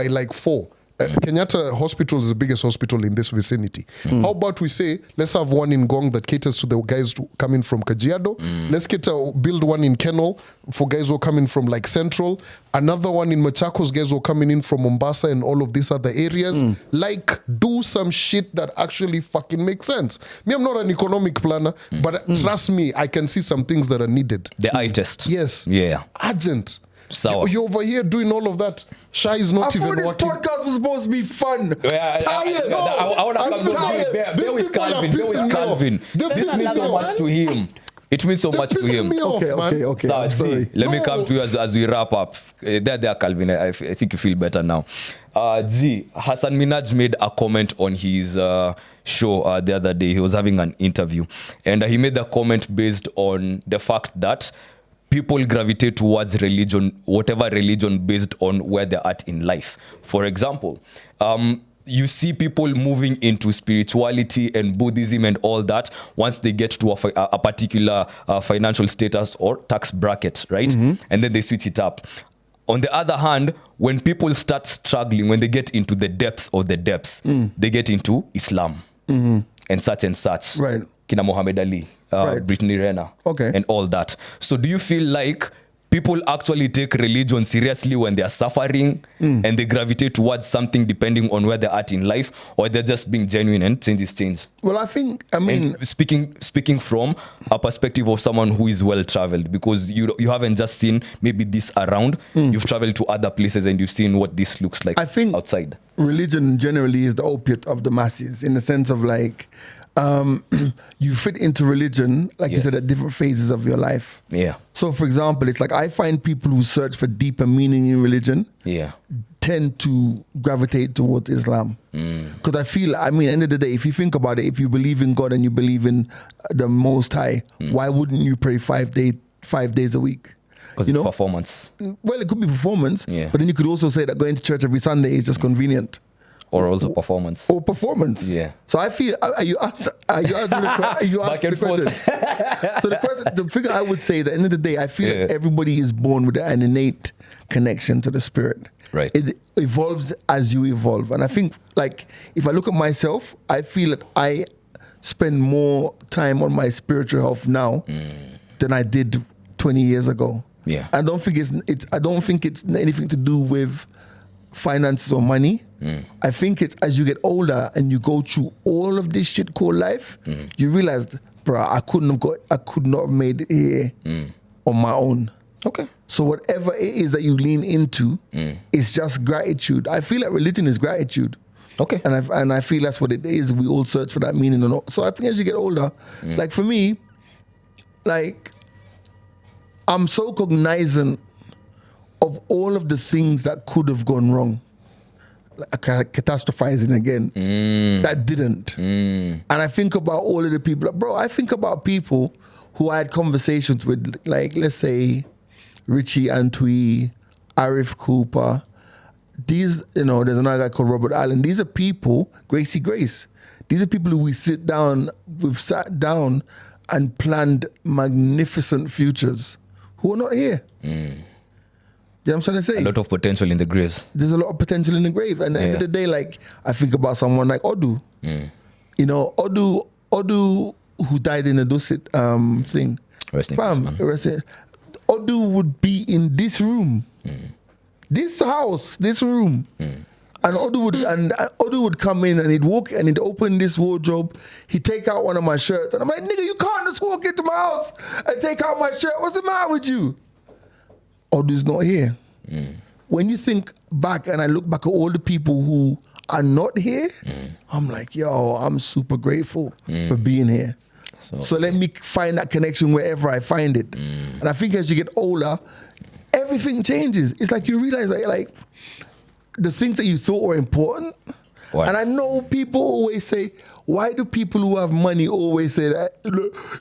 Speaker 4: like 4. Kenyatta Hospital is the biggest hospital in this vicinity. How about we say, let's have one in Gong that caters to the guys coming from Kajiado. Let's build one in Kenol for guys who are coming from like Central. Another one in Machakos, guys who are coming in from Mombasa and all of these other areas. Like, do some shit that actually fucking makes sense. Me, I'm not an economic planner, but trust me, I can see some things that are needed.
Speaker 5: The eye test.
Speaker 4: Yes.
Speaker 5: Yeah.
Speaker 4: Urgent.
Speaker 5: Sour.
Speaker 4: You're over here doing all of that. Shy is not even
Speaker 2: this
Speaker 4: working.
Speaker 2: podcast was supposed to be fun.
Speaker 4: Tired.
Speaker 5: I want to
Speaker 4: I'm tired.
Speaker 5: bear with Calvin. Bear with Calvin. This means so much to him. It means so much to him.
Speaker 2: Okay.
Speaker 5: Sir,
Speaker 2: I'm sorry.
Speaker 5: Let me come to you as we wrap up. There, Calvin. I think you feel better now. Hassan Minaj made a comment on his show the other day. He was having an interview, and he made the comment based on the fact that people gravitate towards religion, whatever religion, based on where they're at in life. For example, you see people moving into spirituality and Buddhism and all that once they get to a particular financial status or tax bracket, right? And then they switch it up. On the other hand, when people start struggling, when they get into the depths of the depths, they get into Islam and such.
Speaker 2: Right.
Speaker 5: Kina Muhammad Ali. Brittany Renner, and all that. So do you feel like people actually take religion seriously when they are suffering and they gravitate towards something depending on where they're at in life, or they're just being genuine and change?
Speaker 2: Well, I mean,
Speaker 5: and speaking from a perspective of someone who is well traveled, because you haven't just seen maybe this around, you've traveled to other places and you've seen what this looks like.
Speaker 2: I think
Speaker 5: outside.
Speaker 2: Religion generally is the opiate of the masses, in the sense of like, you fit into religion, like you said, at different phases of your life.
Speaker 5: Yeah.
Speaker 2: So, for example, it's like I find people who search for deeper meaning in religion tend to gravitate towards Islam. Because I feel, I mean, end of the day, if you think about it, if you believe in God and you believe in the Most High, why wouldn't you pray 5 days a week?
Speaker 5: Because it's performance.
Speaker 2: Well, it could be performance, but then you could also say that going to church every Sunday is just convenient.
Speaker 5: Or also performance.
Speaker 2: Or performance.
Speaker 5: Yeah.
Speaker 2: So I feel, are you answering the question? So the figure I would say is at the end of the day, I feel like everybody is born with an innate connection to the spirit.
Speaker 5: Right.
Speaker 2: It evolves as you evolve. And I think, like, if I look at myself, I feel that I spend more time on my spiritual health now than I did 20 years ago.
Speaker 5: Yeah.
Speaker 2: I don't think it's anything to do with finances or money. I think it's as you get older and you go through all of this shit called life, you realize, bro, I could not have made it here on my own.
Speaker 5: Okay.
Speaker 2: So whatever it is that you lean into, it's just gratitude. I feel like religion is gratitude.
Speaker 5: Okay.
Speaker 2: And I feel that's what it is. We all search for that meaning. And all. So I think as you get older, like for me, like I'm so cognizant of all of the things that could have gone wrong. Like catastrophizing again, that didn't. And I think about all of the people, bro, I think about people who I had conversations with, like, let's say, Richie Antwi, Arif Cooper. These, there's another guy called Robert Allen. These are people, Gracie Grace. These are people who we've sat down and planned magnificent futures who are not here. You know what I'm trying to say?
Speaker 5: A lot of potential in the graves.
Speaker 2: There's a lot of potential in the grave. And at the end of the day, like, I think about someone like Odu. Odu who died in the Dusit thing. Odu would be in this room. This house, this room. And Odu would come in and he'd walk and he'd open this wardrobe. He'd take out one of my shirts. And I'm like, nigga, you can't just walk into my house and take out my shirt. What's the matter with you? Odu's not here. When you think back and I look back at all the people who are not here, I'm like, yo, I'm super grateful for being here. So let me find that connection wherever I find it. And I think as you get older, everything changes. It's like you realize that, like, the things that you thought were important. What? And I know people always say, why do people who have money always say that?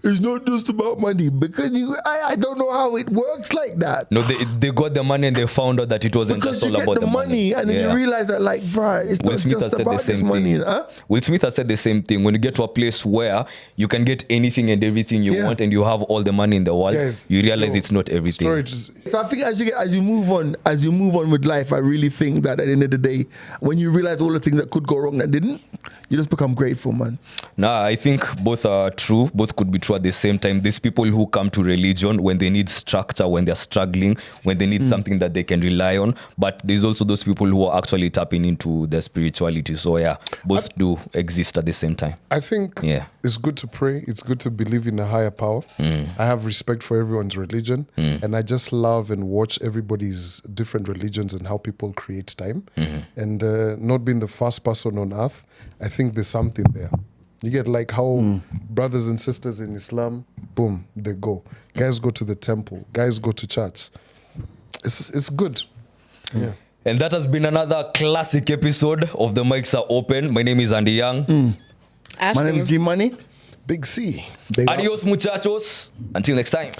Speaker 2: It's not just about money. Because I don't know how it works like that.
Speaker 5: No, they got the money and they found out that it wasn't
Speaker 2: because
Speaker 5: just all about the money.
Speaker 2: And then you realize that, like, bro, it's not just about this money. Huh?
Speaker 5: Will Smith has said the same thing. When you get to a place where you can get anything and everything you want and you have all the money in the world, you realize it's not everything.
Speaker 2: So I think as you move on with life, I really think that at the end of the day, when you realize all the things that could go wrong that didn't, you just become grateful, man.
Speaker 5: Nah, I think both are true. Both could be true at the same time. There's people who come to religion when they need structure, when they're struggling, when they need something that they can rely on. But there's also those people who are actually tapping into their spirituality. So yeah, both do exist at the same time.
Speaker 4: I think it's good to pray. It's good to believe in a higher power. I have respect for everyone's religion. And I just love and watch everybody's different religions and how people create time. And not being the first person on earth, I think there's something there. You get like how brothers and sisters in Islam, boom, they go. Guys go to the temple. Guys go to church. It's good. Yeah.
Speaker 5: And that has been another classic episode of The Mics Are Open. My name is Andy Young.
Speaker 2: My name is G Money.
Speaker 4: Big C.
Speaker 5: Adios, muchachos. Until next time.